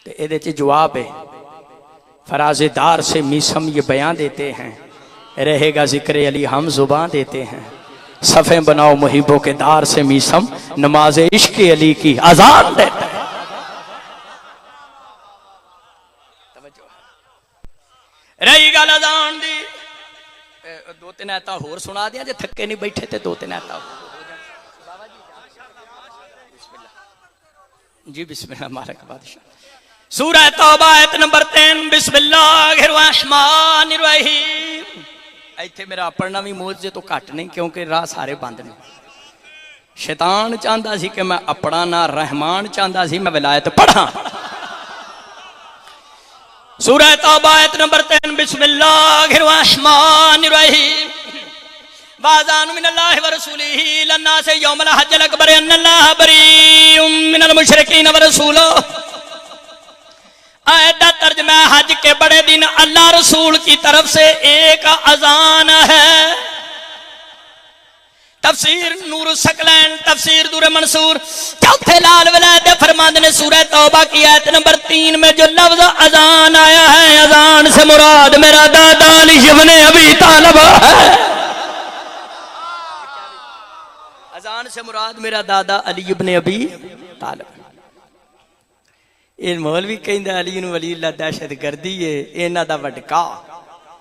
تے اے دے چ جواب ہے فراز دار سے میسم یہ بیان دیتے ہیں رہے گا ذکر علی ہم زباں دیتے ہیں صفیں بناؤ محبوں کے دار سے میسم نماز عشق علی کی اذان دیتے ہیں. رہی گل اذان دی 2-3 آیتاں ہور سنا دیا جے تھکے نہیں بیٹھے تے 2-3 آیتاں جی بسم اللہ مالک بادشاہ. سورہ توبہ آیت نمبر 3 بسم اللہ الرحمن الرحیم. ایتھے میرا پڑھنا بھی موجزے تو کٹ نہیں کیونکہ راہ سارے بند نہیں. شیطان چاہتا سی کہ میں اپنا نہ رحمان چاہتا سی میں ولایت پڑھا. سورہ توبہ آیت نمبر 3 بسم اللہ الرحمن الرحیم. وَأَذَانٌ مِّنَ اللَّهِ وَرَسُولِهِ إِلَى النَّاسِ يَوْمَ الْحَجِّ الْأَكْبَرِ أَنَّ اللَّهَ بَرِيءٌ مِّنَ الْمُشْرِكِينَ وَرَسُولُهُ. آیت کا ترجمہ حج کے بڑے دن اللہ رسول کی طرف سے ایک اذان ہے. تفسیر نور الثقلین تفسیر دور منصور چوتھے لال ولایت فرماندے نے سورہ توبہ کی آیت نمبر 3 میں جو لفظ اذان آیا ہے اذان سے مراد میرا دادا علی ابن ابی طالب ہے. اذان سے مراد میرا دادا علی ابن ابی طالب. یہ مولوی کہندا علی ولی اللہ دہشت گردی ہے انہاں دا وڈکا.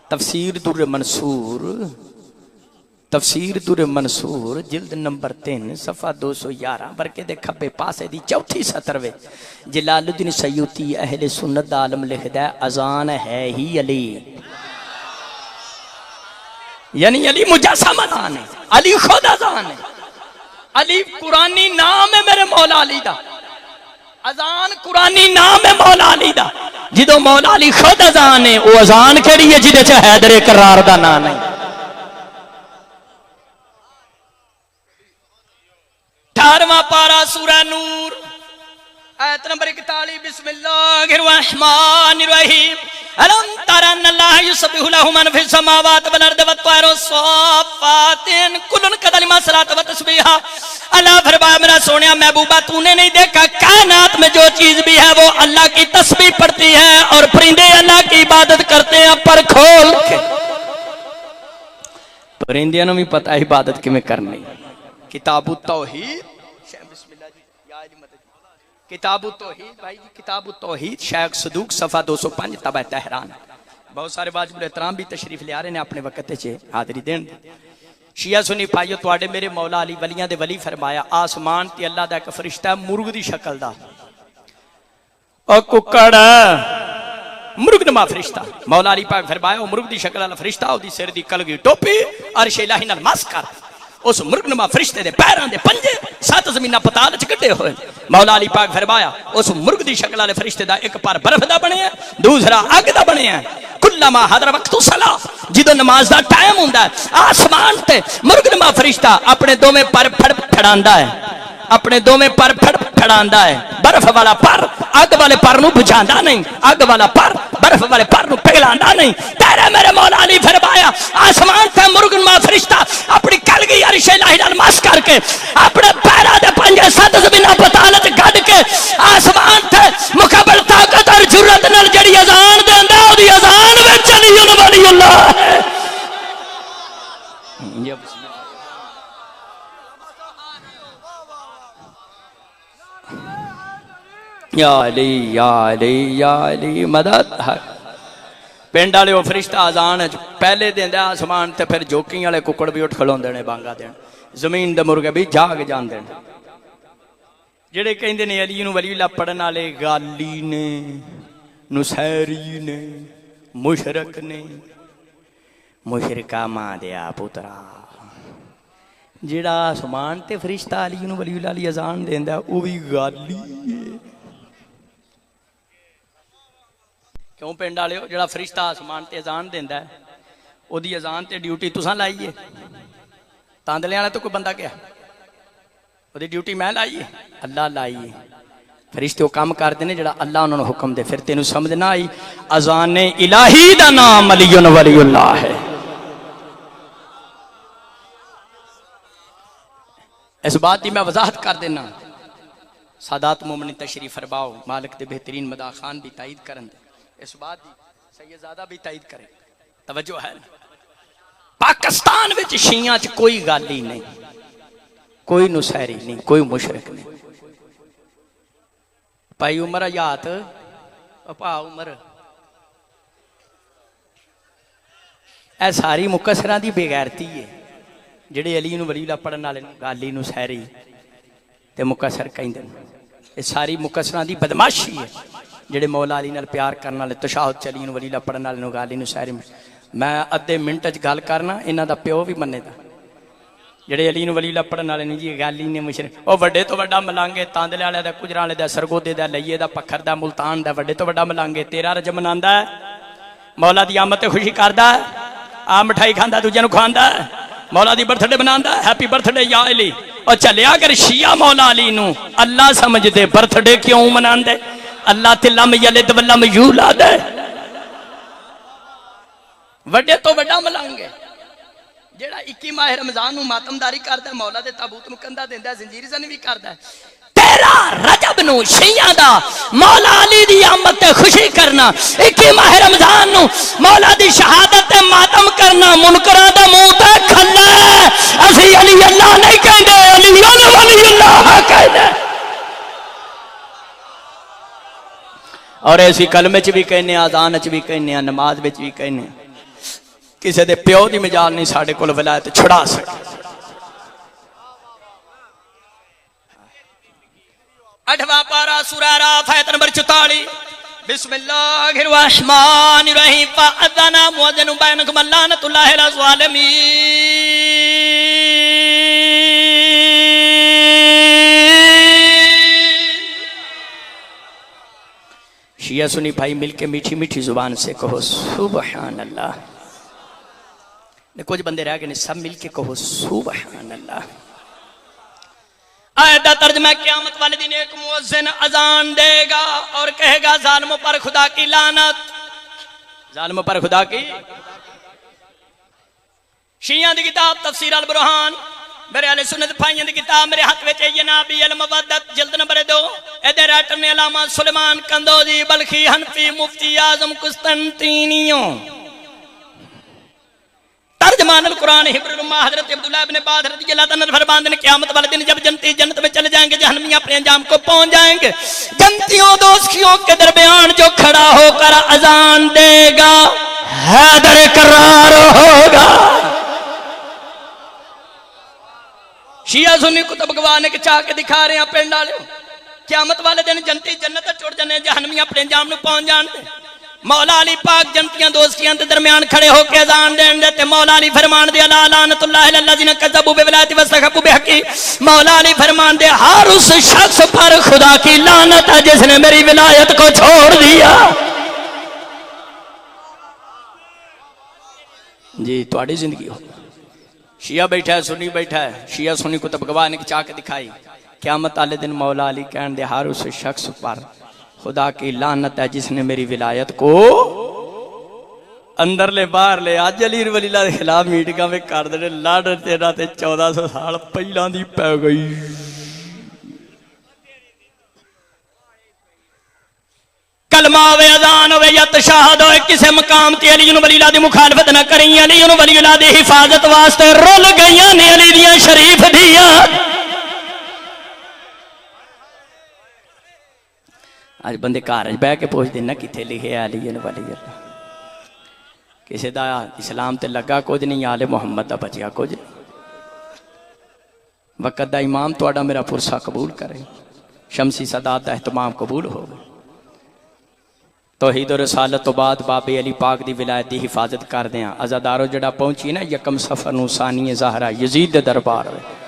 تفسیر دور منصور تفسیر دور منصور جلد نمبر 3 صفحہ 211 برکے دے کھبے پاسے دی چوتھی سطر وچ جلال الدین سیوطی اہل سنت دا عالم لکھدا ہے اذان ہے ہی علی یعنی علی مجسم اذان ہے علی خود اذان ہے. علی قرآنی نام ہے میرے مولا علی دا. اذان قرآنی نام ہے مولا علی دا. جدو مولا علی خود اذان ہے وہ اذان کیڑی ہے جدے چ حیدر کرار دا نا نہیں 18واں پارا سورہ نور آیت نمبر 41 بسم اللہ الرحمن الرحیم الم تر ان اللہ یسبح له من فی السماوات والارض والطیر والصافات کل کلمہ صلاۃ و تسبیح اللہ فرمایا میرا سونیا محبوبہ تو نے نہیں دیکھا کائنات میں جو چیز بھی ہے وہ اللہ کی تسبیح پڑھتی ہے اور پرندے اللہ کی عبادت کرتے ہیں پر کھول کے پرندیاں نوں بھی پتہ ہے عبادت کیویں کرنی کتاب التوحید کتاب التوحید بھائی جی کتاب التوحید شیخ صدوق صفحہ 205 طبع تہران بہت سارے واجب الاحترام بھی تشریف لے آ رہے ہیں اپنے وقت چ حاضری دین شیعہ سنی پائیو تواڈے میرے مولا علی ولیاں دے ولی فرمایا آسمان تے اللہ دا ایک فرشتہ ہے مرغ دی شکل دا او ککڑ مرغ نما فرشتہ مولا علی پاک فرمایا او مرغ دی شکل والا فرشتہ او دی سر دی کلگی ٹوپی عرش الہی نال مس کر اس مرغ نما فرشتے دے پیراں دے پنجے 7 زمیناں پتال وچ کٹے ہوئے مولا علی پاک فرمایا اس مرغ دی شکل والے فرشتے دا ایک پر برف دا بنیا دوسرا اگ دا بنیا کلما حضر وقت الصلاۃ جدوں نماز دا ٹائم ہوندا ہے آسمان تے مرغ نما فرشتہ اپنے دوویں پر پھڑ پھڑاندا ہے اپنے دوویں پر پھڑ پھڑاندا ہے برف والا پر اگ والے پر نو بجھاندا نہیں اگ والا پر برف والے پر نو پگھلاندا نہیں تیرے میرے مولا علی فرمایا آسمان تے مرغ نما فرشتہ اپنی کلگی عرش الہی نال مس کر کے اپنے پیراں دے پنجے 7 زمیناں پتال وچ گڈ کے آسمان تے مقابل طاقت اور جرأت نال جڑی اذان دیندا او دی اذان وچ علی ولی اللہ ہے یا علی یا علی یا علی مدد پنڈ والے وہ فرشتہ اذان پہلے دیندا آسمان تے پھر جوکی والے ککڑ بھی اٹھ کھلوندے نے بانگا دین زمین دے مرغے بھی جاگ جاندے نے جڑے کہندے نے علی نو ولی اللہ پڑھن والے گالی نے نصیری نے مشرک نے مشرکا ماں دیا پترا جڑا آسمان تے فرشتہ علی نو ولی اللہ علی اذان دیندا او بھی گالی ہے کیوں پنڈ والے ہو جڑا فرشتہ آسمان تے اذان دیندا ہے او دی اذان تے ڈیوٹی تساں لائی ہے تاندلے والا تو کوئی بندہ کیا او دی ڈیوٹی میں لائی ہے اللہ لائی ہے فرشتے وہ کام کرتے ہیں جڑا اللہ انہوں نے حکم دے پھر تینوں سمجھ نہ آئی اذان الہی دا نام علی ولی اللہ ہے اس بات دی میں وضاحت کر دینا سادات مومنین تشریف فرماؤ مالک دے بہترین مداح خان بھی تائید کرن دے اس بات دی سیدزادہ بھی تائید کرے توجہ ہے پاکستان وچ شیعہ چ کوئی گالی نہیں کوئی نصیری نہیں کوئی مشرک نہیں پائی عمر یات پا عمر اے ساری مکسراں دی بے غیرتی ہے جڑے علی نو ولی اللہ پڑھن والے گالی نصیری تے مکسر کہندے اے ساری مکسراں دی بدماشی ہے جڑے مولا علی نال پیار کرن والے تشہد چ علی نو ولی اللہ پڑھن والے نو گالی نصیری میں ادھے منٹ چ گل کرنا انہاں دا پیو بھی منے دا جڑے علی نو ولی اللہ پڑھن والے نے جی گالی نے مشرک او وڈے تو وڈا ملانگے تاندلے والے دا کجرا والے دا سرگودے دا لئیے دا پکھر دا ملتان دا وڈے تو وڈا ملانگے 13 رجب مناندا ہے مولا دی آمد تے خوشی کردا ہے آ مٹھائی کھاندا دوجے نو کھواندا ہے مولا دی برتھ ڈے مناندا ہے ہیپی برتھ ڈے یا علی اور چلیا اگر شیعہ مولا علی نو اللہ سمجھ دے برتھ ڈے کیوں مناندے اللہ تے لم یلد ولم یولد وڈے تو وڈا ملانگے جیڑا 21 ماہ رمضان نو ماتمداری کردا ہے مولا دے تابوت نو کندا دیندا ہے زنجیر زنی بھی کردا ہے 13 رجب نو شیعہ دا مولا علی دی آمد تے خوشی کرنا 21 ماہ رمضان نو مولا دی شہادت تے ماتم کرنا منکراں دا منہ تے کھلا ہے اسی علی اللہ نہیں کہندے علی ولی اللہ کہندے اور ایسی کلمے چ بھی کہنے اذان چ بھی کہنے نماز وچ بھی کہنے کسی دے پیو دی مجال نہیں ساڈے کول ولایت چھڑا سکے 8واں پارا سورہ اعراف آیت نمبر 44 بسم اللہ الرحمن الرحیم فاذن مؤذن بینکم لعنۃ اللہ علی الظالمین شیعہ سنی بھائی مل کے میٹھی میٹھی زبان سے کہو سبحان اللہ. کچھ بندے رہ گئے سب مل کے کہو سبحان اللہ. آیت کا ترجمہ قیامت والے دن ایک مؤذن اذان دے گا اور کہے گا ظالموں پر خدا کی لعنت. ظالموں پر خدا کی. شیعہ دی کتاب تفسیر البرہان میرے اہل سنت بھائیوں دی کتاب میرے ہاتھ وچ ینابی المودت جلد نمبر 2 ادھر رائٹر نے علامہ سلیمان کندوزی بلخی حنفی مفتی اعظم قسطنطینیوں ترجمان القرآن حبر الامہ حضرت عبداللہ ابن عباس رضی اللہ عنہ فرماتے ہیں قیامت والے دن جب جنتی جنت میں چلے جائیں گے جہنمی اپنے انجام کو پہنچ جائیں گے جنتیوں دوستیوں کے درمیان جو کھڑا ہو کر اذان دے گا حیدر کرار ہوگا. شیعہ سنی کتب گوانے کے چاہ کے دکھا رہے ہیں پنڈ والے قیامت والے دن جنتی جنت چھوڑ جانے جہنمی اپنے انجام میں پہنچ جان دے. مولا علی پاک جنتیاں دوستیاں دے درمیان کھڑے ہو کے اذان دین دیتے. مولا علی فرمان دے اللہ لعنت اللہ علی الذین کذبوا بولایتی واستخفوا بحقی. مولا علی فرمان دے ہر اس شخص پر خدا کی لعنت ہے جس نے میری ولایت کو چھوڑ دیا. جی تہاڈی زندگی ہو. شیعہ بیٹھا ہے سنی بیٹھا ہے. شیعہ سنی کتب گواہ نے چاہ کے دکھائی قیامت والے دن مولا علی کہن دے ہر اس شخص پر خدا کی لعنت ہے جس نے میری ولایت کو اندر لے باہر لے. آج علی ولی اللہ کے خلاف میٹنگاں میں کر دے لڑ تیرا تے 1400 سال پہلاں دی پے گئی. کلمہ ہوئے اذان ہوئے یا تشہد ہوئے کسے مقام تے علی ولی اللہ دی مخالفت نہ کریں. علی ولی اللہ دی حفاظت واسطے رول گئیاں نے علی دیاں شریف دیاں. آج بندے کار بہ کے پوچھ دینا کتنے لکھے علی ولی اللہ. کسی دا اسلام تے لگا کچھ نہیں آل محمد دا بچیا کچھ نہیں. وقت دا امام توڑا میرا پرسہ قبول کرے شمسی صدات دا اہتمام قبول ہو گئے. توحید و رسالت تو بعد باب علی پاک دی ولایت دی حفاظت کر دیاں. عزادارو جڑا پہنچی نا یکم سفر نو ثانی زہرہ یزید دے دربار ہوئے.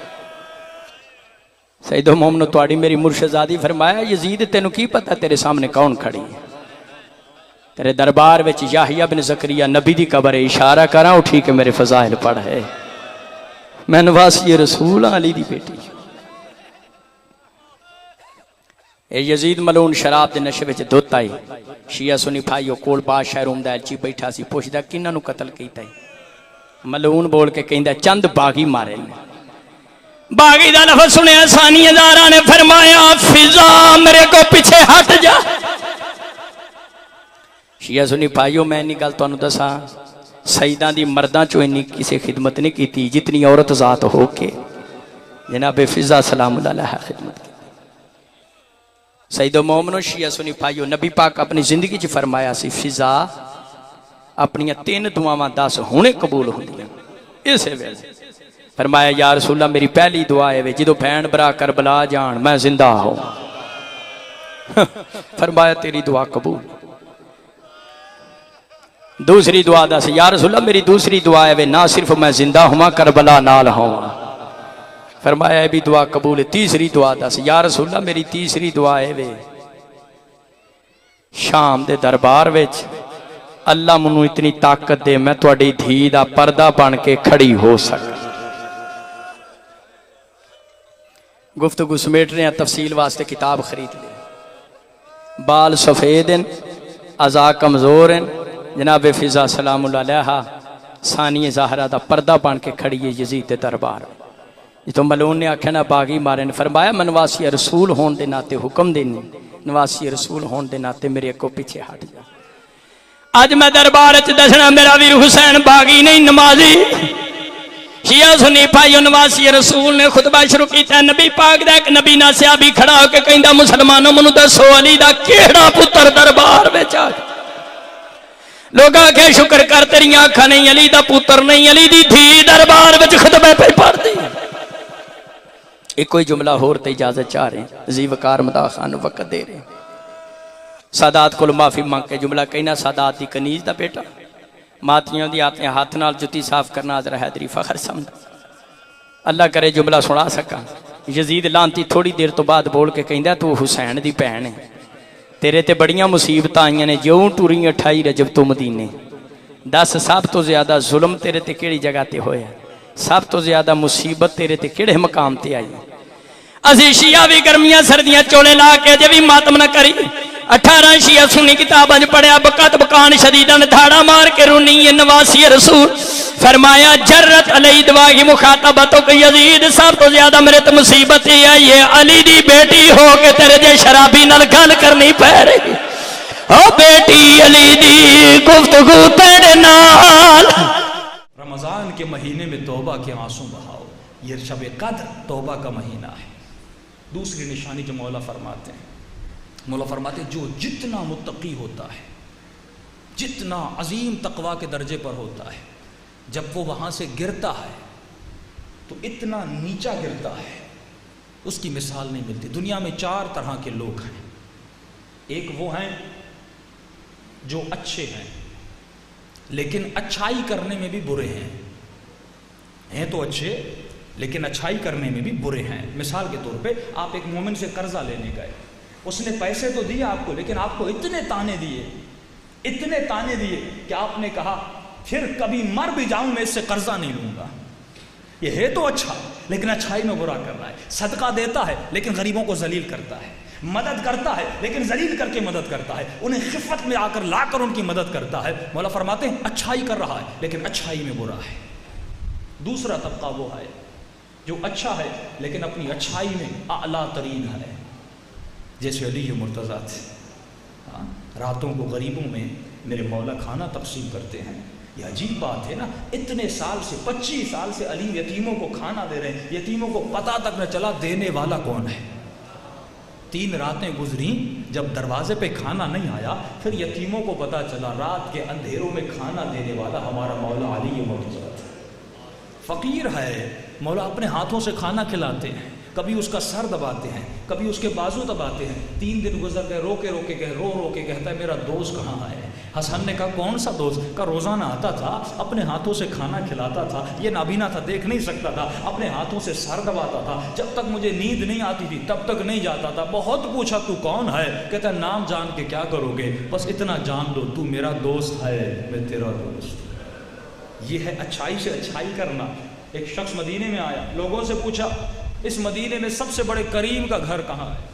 سید مومنو توڑی میری مرشدزادی فرمایا یزید تینو کی پتہ تیرے سامنے کون کھڑی ہے. تیرے دربار وچ یحییٰ بن زکریا نبی دی قبر اشارہ کراں اٹھی کے میرے فضائل پڑھ ہے. میں نواسی رسول علی دی بیٹی. اے یزید ملون شراب دے نشے وچ دھت آئی. شیعہ سنی بھائیو کول بادشاہ روم دا الچی بیٹھا سی پوچھدا کنہاں نو قتل کیتا ہے. ملون بول کے کہندا چند باغی مارے نے. باغی دا لفظ سنے ثانی ہزارہ نے فرمایا فضا میرے کو پیچھے ہٹ جا. شیعہ سنی بھائیو میں نہیں گل تانوں دساں سیداں دی مرداں چوں انی کسی خدمت نہیں کیتی جتنی عورت ذات ہو کے جناب فضا سلام اللہ علیہ خدمت کی. سید و مومنو شیعہ سنی بھائیو نبی پاک اپنی زندگی چ فرمایا سی فضا اپنی 3 دعاواں 10 ہونے قبول ہوندیاں. اسے ویلے فرمایا یا رسول اللہ میری پہلی دعا ہے جدو بہن برا کربلا جان میں زندہ ہوں. فرمایا تیری دعا قبول. دوسری دعا دس یا رسول اللہ میری دوسری دعا ہے نہ صرف میں زندہ ہوں کربلا نال ہوں. فرمایا یہ بھی دعا قبول. تیسری دعا دس یا رسول اللہ میری تیسری دعا ہے شام دے دربار وچ اللہ منو اتنی طاقت دے میں تواڈی دھی دا پردہ بن کے کھڑی ہو سکا. گفتگو سمیٹ رہے ہیں تفصیل واسطے کتاب خرید لے. بال سفید اعضاء کمزور جناب فضا سلام اللہ علیہ ثانی زہرہ دا پردہ بن کے کھڑی ہے یزید دے دربار. تو ملون نے آکھنا باغی مارے نے فرمایا نواسی رسول ہون دے ناتے حکم دینی نواسی رسول ہون دے ناتے میرے کو پیچھے ہٹ جا. آج میں دربار دسنا میرا ویر حسین باغی نہیں نمازی. شیعہ سنی بھائیو نواسی رسول نے خطبہ شروع کیتا ہے. نبی پاک دا ایک نبی ناسیہ بھی کھڑا ہو کے کہندا مسلمانوں منو دسو علی دا کیڑا پتر دربار وچ آ. لوگ آکھے شکر کر تیریاں آنکھاں نہیں علی دا پتر نہیں علی دی دھی دربار وچ خطبہ پہ پڑھ دی. ایک کوئی جملہ ہور تے اجازت چاہ رہے ہیں زی وقار مدا خان وقت دے رہے ہیں. سادات کو معافی مانگ کے جملہ کہنا سادات دی کنیز دا بیٹا ماتیوں دی آتے ہیں ہاتھ نال جتی صاف کرنا حضر حیدری فخر سمجھ. اللہ کرے جملہ سنا سکا. یزید لانتی تھوڑی دیر تو بعد بول کے کہندا تو حسین دی بہن ہے تیرے تے بڑیاں مصیبت آئیاں نے جو ٹوری 28 رجب تو مدینے. دس سب تو زیادہ ظلم تیرے تے کیڑی جگہ تے ہویا, سب تو زیادہ مصیبت تیرے تے کیڑے مقام تے آئی. اسی شیعہ بھی گرمیاں سردیاں چولے لا کے جے بھی ماتم نہ کری. 18 شیعہ سنی کتاباں پڑھیا بکت بکان شدیدن دھاڑا مار کے رونی نواسی رسول. فرمایا جرت علی دواہی مخاطبتوں کہ یزید سب تو زیادہ میرے تے مصیبت ہی آئی ہے علی دی بیٹی ہو کے تیرے جے شرابی نال گل کرنی پہ رہی. او بیٹی علی دی گفتگو تیرے نال. رمضان کے مہینے میں توبہ کے آنسو بہاؤ. یہ شب قدر توبہ کا مہینہ ہے. دوسری نشانی جو مولا فرماتے ہیں, مولا فرماتے ہیں جو جتنا متقی ہوتا ہے, جتنا عظیم تقوی کے درجے پر ہوتا ہے, جب وہ وہاں سے گرتا ہے تو اتنا نیچا گرتا ہے اس کی مثال نہیں ملتی. دنیا میں 4 طرح کے لوگ ہیں. ایک وہ ہیں جو اچھے ہیں لیکن اچھائی کرنے میں بھی برے ہیں تو اچھے لیکن اچھائی کرنے میں بھی برے ہیں. مثال کے طور پہ آپ ایک مومن سے قرضہ لینے گئے, اس نے پیسے تو دیے آپ کو لیکن آپ کو اتنے تانے دیے کہ آپ نے کہا پھر کبھی مر بھی جاؤں میں اس سے قرضہ نہیں لوں گا. یہ ہے تو اچھا لیکن اچھائی میں برا کر رہا ہے. صدقہ دیتا ہے لیکن غریبوں کو ذلیل کرتا ہے, مدد کرتا ہے لیکن ذلیل کر کے مدد کرتا ہے, انہیں خفت میں آ کر لا کر ان کی مدد کرتا ہے. مولا فرماتے ہیں اچھائی کر رہا ہے لیکن اچھائی میں برا ہے. دوسرا طبقہ وہ ہے جو اچھا ہے لیکن اپنی اچھائی میں اعلیٰ ترین ہے, جیسے علی مرتضیٰ تھے. راتوں کو غریبوں میں میرے مولا کھانا تقسیم کرتے ہیں. یہ عجیب بات ہے نا, اتنے سال سے 25 سال سے علی یتیموں کو کھانا دے رہے ہیں, یتیموں کو پتہ تک نہ چلا دینے والا کون ہے. 3 راتیں گزریں جب دروازے پہ کھانا نہیں آیا, پھر یتیموں کو پتہ چلا رات کے اندھیروں میں کھانا دینے والا ہمارا مولا علی مرتضیٰ تھا. فقیر ہے, مولا اپنے ہاتھوں سے کھانا کھلاتے ہیں, کبھی اس کا سر دباتے ہیں, کبھی اس کے بازو دباتے ہیں. 3 دن گزر گئے, رو کے کہتا ہے میرا دوست کہاں ہے. حسن نے کہا کون سا دوست؟ کا روزانہ آتا تھا, اپنے ہاتھوں سے کھانا کھلاتا تھا, یہ نابینا تھا دیکھ نہیں سکتا تھا, اپنے ہاتھوں سے سر دباتا تھا, جب تک مجھے نیند نہیں آتی تھی تب تک نہیں جاتا تھا. بہت پوچھا تو کون ہے؟ کہتا ہے نام جان کے کیا کرو گے, بس اتنا جان لو تو میرا دوست ہے, میں تیرا دوست. یہ ہے اچھائی سے اچھائی کرنا. ایک شخص مدینے میں آیا, لوگوں سے پوچھا اس مدینے میں سب سے بڑے کریم کا گھر کہاں ہے؟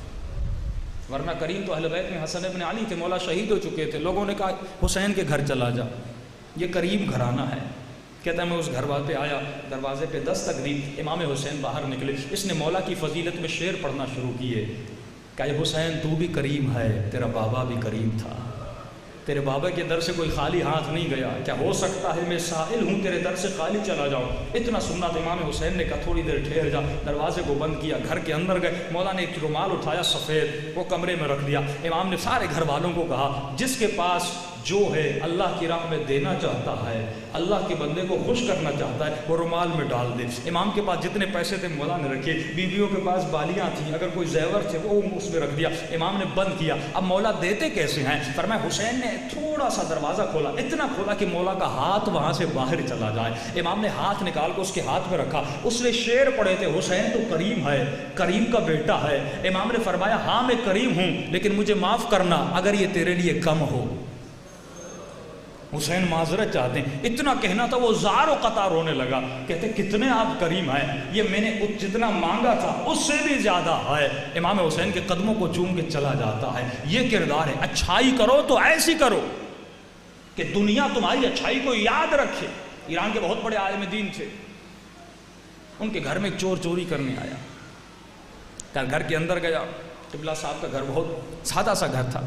ورنہ کریم تو اہل بیت میں حسن ابن علی تھے, مولا شہید ہو چکے تھے. لوگوں نے کہا حسین کے گھر چلا جا, یہ کریم گھرانہ ہے. کہتا ہے میں اس گھر پہ آیا, دروازے پہ دستک دی, امام حسین باہر نکلے. اس نے مولا کی فضیلت میں شعر پڑھنا شروع کیے. کہ حسین تو بھی کریم ہے, تیرا بابا بھی کریم تھا, تیرے بابا کے در سے کوئی خالی ہاتھ نہیں گیا. کیا ہو سکتا ہے میں سائل ہوں تیرے در سے خالی چلا جاؤں؟ اتنا سننا تھا. امام حسین نے کہا تھوڑی دیر ٹھہر جا. دروازے کو بند کیا, گھر کے اندر گئے. مولا نے ایک رومال اٹھایا سفید, وہ کمرے میں رکھ دیا. امام نے سارے گھر والوں کو کہا جس کے پاس جو ہے اللہ کی راہ میں دینا چاہتا ہے, اللہ کے بندے کو خوش کرنا چاہتا ہے, وہ رومال میں ڈال دے. امام کے پاس جتنے پیسے تھے مولا نے رکھے, بیویوں کے پاس بالیاں تھیں, اگر کوئی زیور تھے وہ اس میں رکھ دیا. امام نے بند کیا. اب مولا دیتے کیسے ہیں؟ فرمایا حسین نے تھوڑا سا دروازہ کھولا, اتنا کھولا کہ مولا کا ہاتھ وہاں سے باہر چلا جائے. امام نے ہاتھ نکال کے اس کے ہاتھ میں رکھا. اس نے شعر پڑھے تھے, حسین تو کریم ہے, کریم کا بیٹا ہے. امام نے فرمایا ہاں میں کریم ہوں لیکن مجھے معاف کرنا اگر یہ تیرے لیے کم ہو. حسین معذرت چاہتے ہیں. اتنا کہنا تھا, وہ زار و قطع رونے لگا. کہتے کتنے آپ کریم ہیں, یہ میں نے جتنا مانگا تھا اس سے بھی زیادہ ہے. امام حسین کے قدموں کو چوم کے چلا جاتا ہے. یہ کردار ہے. اچھائی کرو تو ایسی کرو کہ دنیا تمہاری اچھائی کو یاد رکھے. ایران کے بہت بڑے عالم دین تھے, ان کے گھر میں ایک چور چوری کرنے آیا. گھر کے اندر گیا. قبلہ صاحب کا گھر بہت سادہ سا گھر تھا,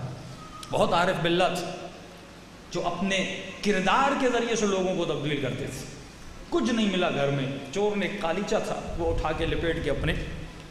بہت عارف باللہ تھا, جو اپنے کردار کے ذریعے سے لوگوں کو تبدیل کرتے تھے. کچھ نہیں ملا گھر میں. چور نے ایک قالیچہ تھا, وہ اٹھا کے لپیٹ کے اپنے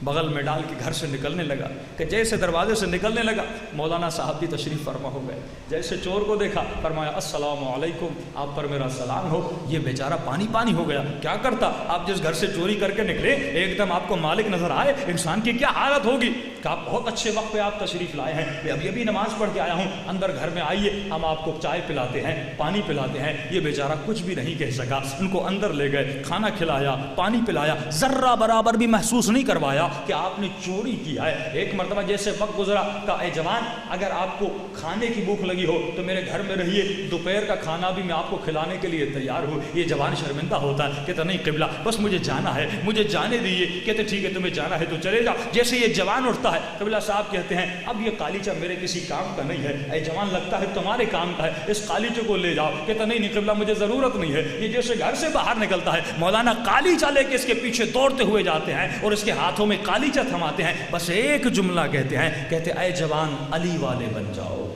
بغل میں ڈال کے گھر سے نکلنے لگا. کہ جیسے دروازے سے نکلنے لگا مولانا صاحب بھی تشریف فرما ہو گئے. جیسے چور کو دیکھا فرمایا السلام علیکم, آپ پر میرا سلام ہو. یہ بیچارہ پانی پانی ہو گیا. کیا کرتا, آپ جس گھر سے چوری کر کے نکلے ایک دم آپ کو مالک نظر آئے, انسان کی کیا حالت ہوگی. کہ آپ بہت اچھے وقت پہ آپ تشریف لائے ہیں, میں ابھی نماز پڑھ کے آیا ہوں, اندر گھر میں آئیے, ہم آپ کو چائے پلاتے ہیں, پانی پلاتے ہیں. یہ بیچارہ کچھ بھی نہیں کہہ سکا. ان کو اندر لے گئے, کھانا کھلایا, پانی پلایا, ذرہ برابر بھی محسوس نہیں کروایا کہ آپ نے چوری کیا ہے. ایک مرتبہ جیسے وقت گزرا کہ اے جوان اگر آپ کو کھانے کی بھوک لگی ہو تو میرے گھر میں رہیے, دوپہر کا کھانا بھی میں آپ کو کھلانے کے لیے تیار ہوں. یہ جوان شرمندہ ہوتا ہے, کہتا نہیں قبلہ بس مجھے جانا ہے, مجھے جانے دیجیے. کہتے ٹھیک ہے تمہیں جانا ہے تو چلے جاؤ. جیسے یہ جوان اٹھتا ہے قبلہ صاحب کہتے ہیں اب یہ قالیچہ میرے کسی کام کا نہیں ہے, اے جوان لگتا ہے تمہارے کام کا ہے, اس قالیچے کو لے جاؤ. کہتا نہیں نہیں قبلہ مجھے ضرورت نہیں ہے. یہ جیسے گھر سے باہر نکلتا ہے مولانا قالیچہ لے کے اس کے پیچھے دوڑتے ہوئے جاتے ہیں اور اس کے ہاتھوں میں قالیچہ تھماتے ہیں. بس ایک جملہ کہتے ہیں, کہتے اے جوان علی والے بن جاؤ,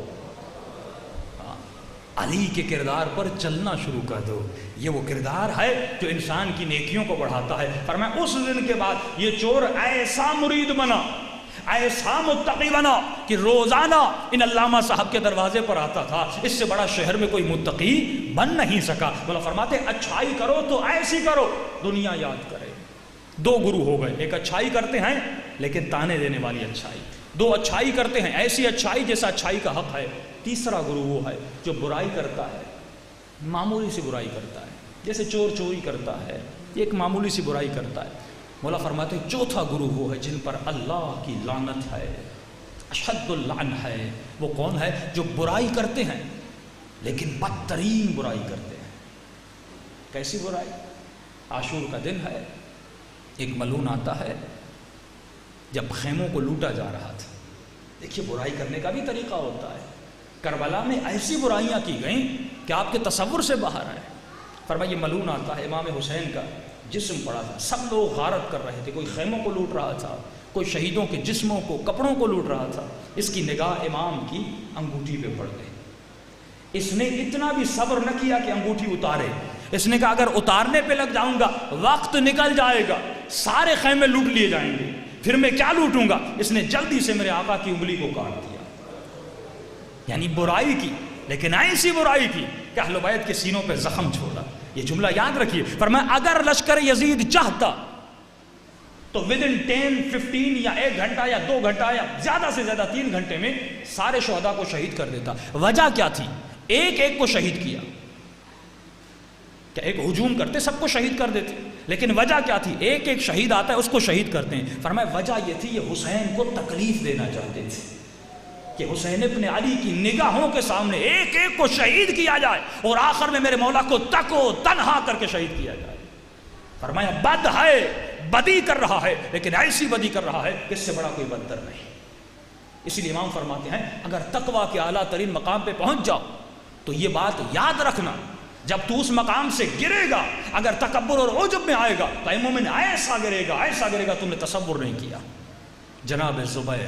علی کے کردار پر چلنا شروع کر دو. یہ وہ کردار ہے جو انسان کی نیکیوں کو بڑھاتا ہے. فرمایا اس دن کے بعد یہ چور ایسا مرید بنا, ایسا متقی بنا کہ روزانہ ان علامہ صاحب کے دروازے پر آتا تھا. اس سے بڑا شہر میں کوئی متقی بن نہیں سکا. مولا فرماتے اچھائی کرو تو ایسی کرو دنیا یاد کرے. دو گرو ہو گئے, ایک اچھائی کرتے ہیں لیکن تانے دینے والی اچھائی, دو اچھائی کرتے ہیں ایسی اچھائی جیسا اچھائی کا حق ہے. تیسرا گرو وہ ہے جو برائی کرتا ہے, معمولی سی برائی کرتا ہے, جیسے چور چوری کرتا ہے, ایک معمولی سی برائی کرتا ہے. مولا فرماتے ہیں چوتھا گرو وہ ہے جن پر اللہ کی لعنت ہے, اشد اللعن ہے. وہ کون ہے؟ جو برائی کرتے ہیں لیکن بدترین برائی کرتے ہیں. کیسی برائی؟ عاشور کا دن ہے, ایک ملعون آتا ہے جب خیموں کو لوٹا جا رہا تھا. دیکھیے برائی کرنے کا بھی طریقہ ہوتا ہے. کربلا میں ایسی برائیاں کی گئیں کہ آپ کے تصور سے باہر ہے. فرمایا یہ ملعون آتا ہے, امام حسین کا جسم پڑا تھا, سب لوگ غارت کر رہے تھے, کوئی خیموں کو لوٹ رہا تھا, کوئی شہیدوں کے جسموں کو کپڑوں کو لوٹ رہا تھا. اس کی نگاہ امام کی انگوٹھی پہ پڑ گئی. اس نے اتنا بھی صبر نہ کیا کہ انگوٹھی اتارے. اس نے کہا اگر اتارنے پہ لگ جاؤں گا وقت نکل جائے گا, سارے خیمے لوٹ لیے جائیں گے, پھر میں کیا لوٹوں گا. اس نے جلدی سے میرے آقا کی انگلی کو کاٹ دیا. یعنی برائی کی, لیکن ایسی برائی کی کہ اہل بیت کے سینوں پہ زخم چھوڑا. یہ جملہ یاد رکھیے. فرمایا اگر لشکر یزید چاہتا تو ودن 10-15 یا 1 گھنٹہ یا 2 گھنٹہ یا زیادہ سے زیادہ 3 گھنٹے میں سارے شہداء کو شہید کر دیتا. وجہ کیا تھی؟ ایک ایک کو شہید کیا. کیا ایک ہجوم کرتے سب کو شہید کر دیتے؟ لیکن وجہ کیا تھی؟ ایک ایک شہید آتا ہے اس کو شہید کرتے ہیں. فرمایا وجہ یہ تھی یہ حسین کو تکلیف دینا چاہتے تھے کہ حسین ابن علی کی نگاہوں کے سامنے ایک ایک کو شہید کیا جائے اور آخر میں میرے مولا کو تک و تنہا کر کے شہید کیا جائے. فرمایا بد ہے, بدی کر رہا ہے, لیکن ایسی بدی کر رہا ہے اس سے بڑا کوئی بدتر نہیں. اسی لیے امام فرماتے ہیں اگر تقویٰ کے اعلیٰ ترین مقام پہ پہنچ جاؤ تو یہ بات یاد رکھنا, جب تو اس مقام سے گرے گا اگر تکبر اور عجب میں آئے گا تو اے مومن ایسا گرے گا تم نے تصور نہیں کیا. جناب زبیر,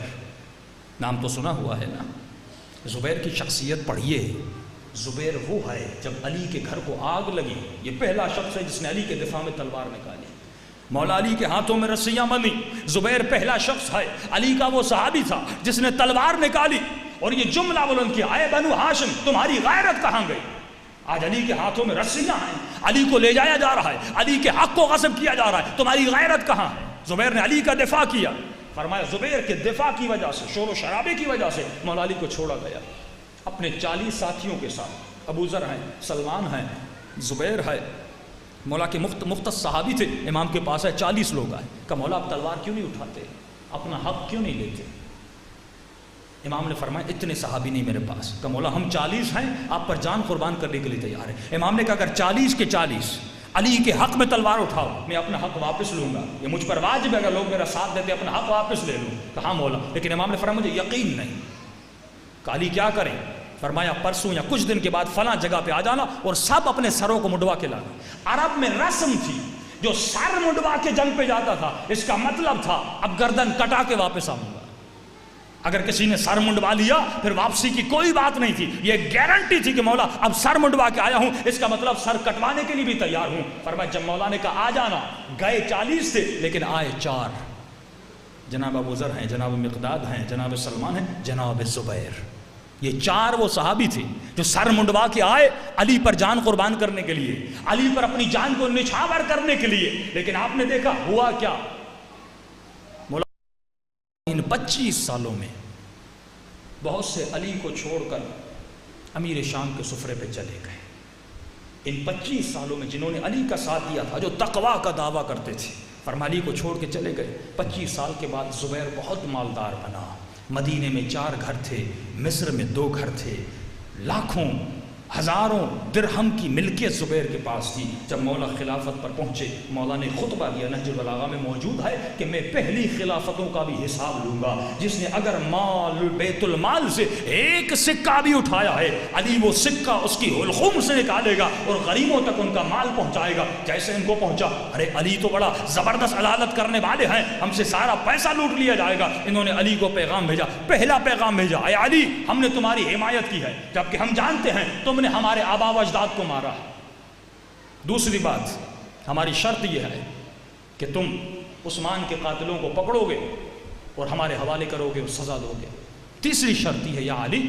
نام تو سنا ہوا ہے نا, زبیر کی شخصیت پڑھیے. زبیر وہ ہے جب علی کے گھر کو آگ لگی یہ پہلا شخص ہے جس نے علی کے دفاع میں تلوار نکالی. مولا علی کے ہاتھوں میں رسیاں بندھی, زبیر پہلا شخص ہے. علی کا وہ صحابی تھا جس نے تلوار نکالی اور یہ جملہ بلند کیا, اے بنو ہاشم تمہاری غیرت کہاں گئی؟ آج علی کے ہاتھوں میں رسیاں ہیں, علی کو لے جایا جا رہا ہے, علی کے حق کو غصب کیا جا رہا ہے, تمہاری غیرت کہاں ہے؟ زبیر نے علی کا دفاع کیا. فرمایا زبیر کے دفاع کی وجہ سے, شور و شرابے کی وجہ سے مولا علی کو چھوڑا گیا. اپنے 40 ساتھیوں کے ساتھ, ابو ذر ہیں, سلمان ہیں, زبیر ہے, مولا کے مختص صحابی تھے, امام کے پاس ہے 40 لوگ آئے. کہ مولا آپ تلوار کیوں نہیں اٹھاتے, اپنا حق کیوں نہیں لیتے؟ امام نے فرمایا اتنے صحابی نہیں میرے پاس. کہ مولا ہم 40 ہیں, آپ پر جان قربان کرنے کے لیے تیار ہیں. امام نے کہا اگر 40 کے 40 علی کے حق میں تلوار اٹھاؤ میں اپنا حق واپس لوں گا, یہ مجھ پر واجب ہے, اگر لوگ میرا ساتھ دیتے اپنا حق واپس لے لوں. کہا مولا, لیکن امام نے فرمایا مجھے یقین نہیں. کہ علی کیا کریں؟ فرمایا پرسوں یا کچھ دن کے بعد فلاں جگہ پہ آ جانا اور سب اپنے سروں کو منڈوا کے لانا. عرب میں رسم تھی جو سر منڈوا کے جنگ پہ جاتا تھا اس کا مطلب تھا اب گردن کٹا کے واپس آؤں گا. اگر کسی نے سر منڈوا لیا پھر واپسی کی کوئی بات نہیں تھی, یہ گارنٹی تھی کہ مولا اب سر منڈوا کے آیا ہوں, اس کا مطلب سر کٹوانے کے لیے بھی تیار ہوں. فرمایا جب مولا نے کہا آ جانا, گئے 40 تھے لیکن آئے 4. جناب ابو ذر ہیں, جناب مقداد ہیں, جناب سلمان ہیں, جناب زبیر. یہ 4 وہ صحابی تھے جو سر منڈوا کے آئے علی پر جان قربان کرنے کے لیے, علی پر اپنی جان کو نچھاور کرنے کے لیے. لیکن آپ نے دیکھا ہوا کیا؟ مولا ان 25 سالوں میں بہت سے علی کو چھوڑ کر امیر شام کے سفرے پہ چلے گئے. ان 25 سالوں میں جنہوں نے علی کا ساتھ دیا تھا, جو تقویٰ کا دعویٰ کرتے تھے, فرمایا علی کو چھوڑ کے چلے گئے۔ 25 سال کے بعد زبیر بہت مالدار بنا، مدینے میں 4 گھر تھے، مصر میں 2 گھر تھے، لاکھوں ہزاروں درہم کی ملکیت زبیر کے پاس تھی۔ جب مولا خلافت پر پہنچے، مولا نے خطبہ دیا، نہج البلاغہ میں موجود ہے کہ میں پہلی خلافتوں کا بھی حساب لوں گا، جس نے اگر مال بیت المال سے 1 سکہ بھی اٹھایا ہے، علی وہ سکہ اس کی حلقوم سے نکالے گا اور غریبوں تک ان کا مال پہنچائے گا جیسے ان کو پہنچا۔ ارے علی تو بڑا زبردست عدالت کرنے والے ہیں، ہم سے سارا پیسہ لوٹ لیا جائے گا۔ انہوں نے علی کو پیغام بھیجا، پہلا پیغام بھیجا، اے علی ہم نے تمہاری حمایت کی ہے، جبکہ ہم جانتے ہیں تم نے ہمارے آبا و اجداد کو مارا۔ دوسری بات، ہماری شرط یہ ہے کہ تم عثمان کے قاتلوں کو پکڑو گے اور ہمارے حوالے کرو گے اور سزا دو گے۔ تیسری شرط یہ ہے، یا علی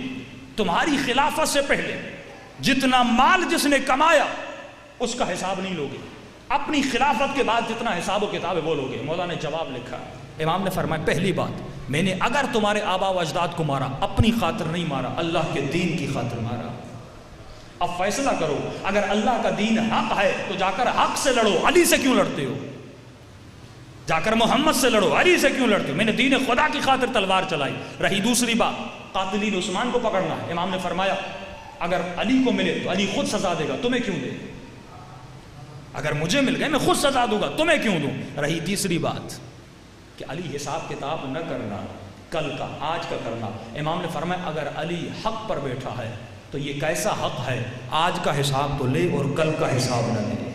تمہاری خلافت سے پہلے جتنا مال جس نے کمایا اس کا حساب نہیں لوگے، اپنی خلافت کے بعد جتنا حساب و کتاب ہے وہ لوگے۔ مولا نے جواب لکھا، امام نے فرمایا پہلی بات، میں نے اگر تمہارے آبا و اجداد کو مارا اپنی خاطر نہیں مارا، اللہ کے دین کی خاطر مارا۔ اب فیصلہ کرو، اگر اللہ کا دین حق ہے تو جا کر حق سے لڑو، علی سے کیوں لڑتے ہو؟ جا کر محمد سے لڑو، علی سے کیوں لڑتے ہو؟ میں نے دین خدا کی خاطر تلوار چلائی۔ رہی دوسری بات، قاتلین عثمان کو پکڑنا ہے، امام نے فرمایا اگر علی کو ملے تو علی خود سزا دے گا، تمہیں کیوں دے؟ اگر مجھے مل گئے میں خود سزا دوں گا، تمہیں کیوں دوں؟ رہی تیسری بات کہ علی حساب کتاب نہ کرنا، کل کا آج کا کرنا۔ امام نے فرمایا اگر علی حق پر بیٹھا ہے تو یہ کیسا حق ہے، آج کا حساب تو لے اور کل کا حساب نہ لے۔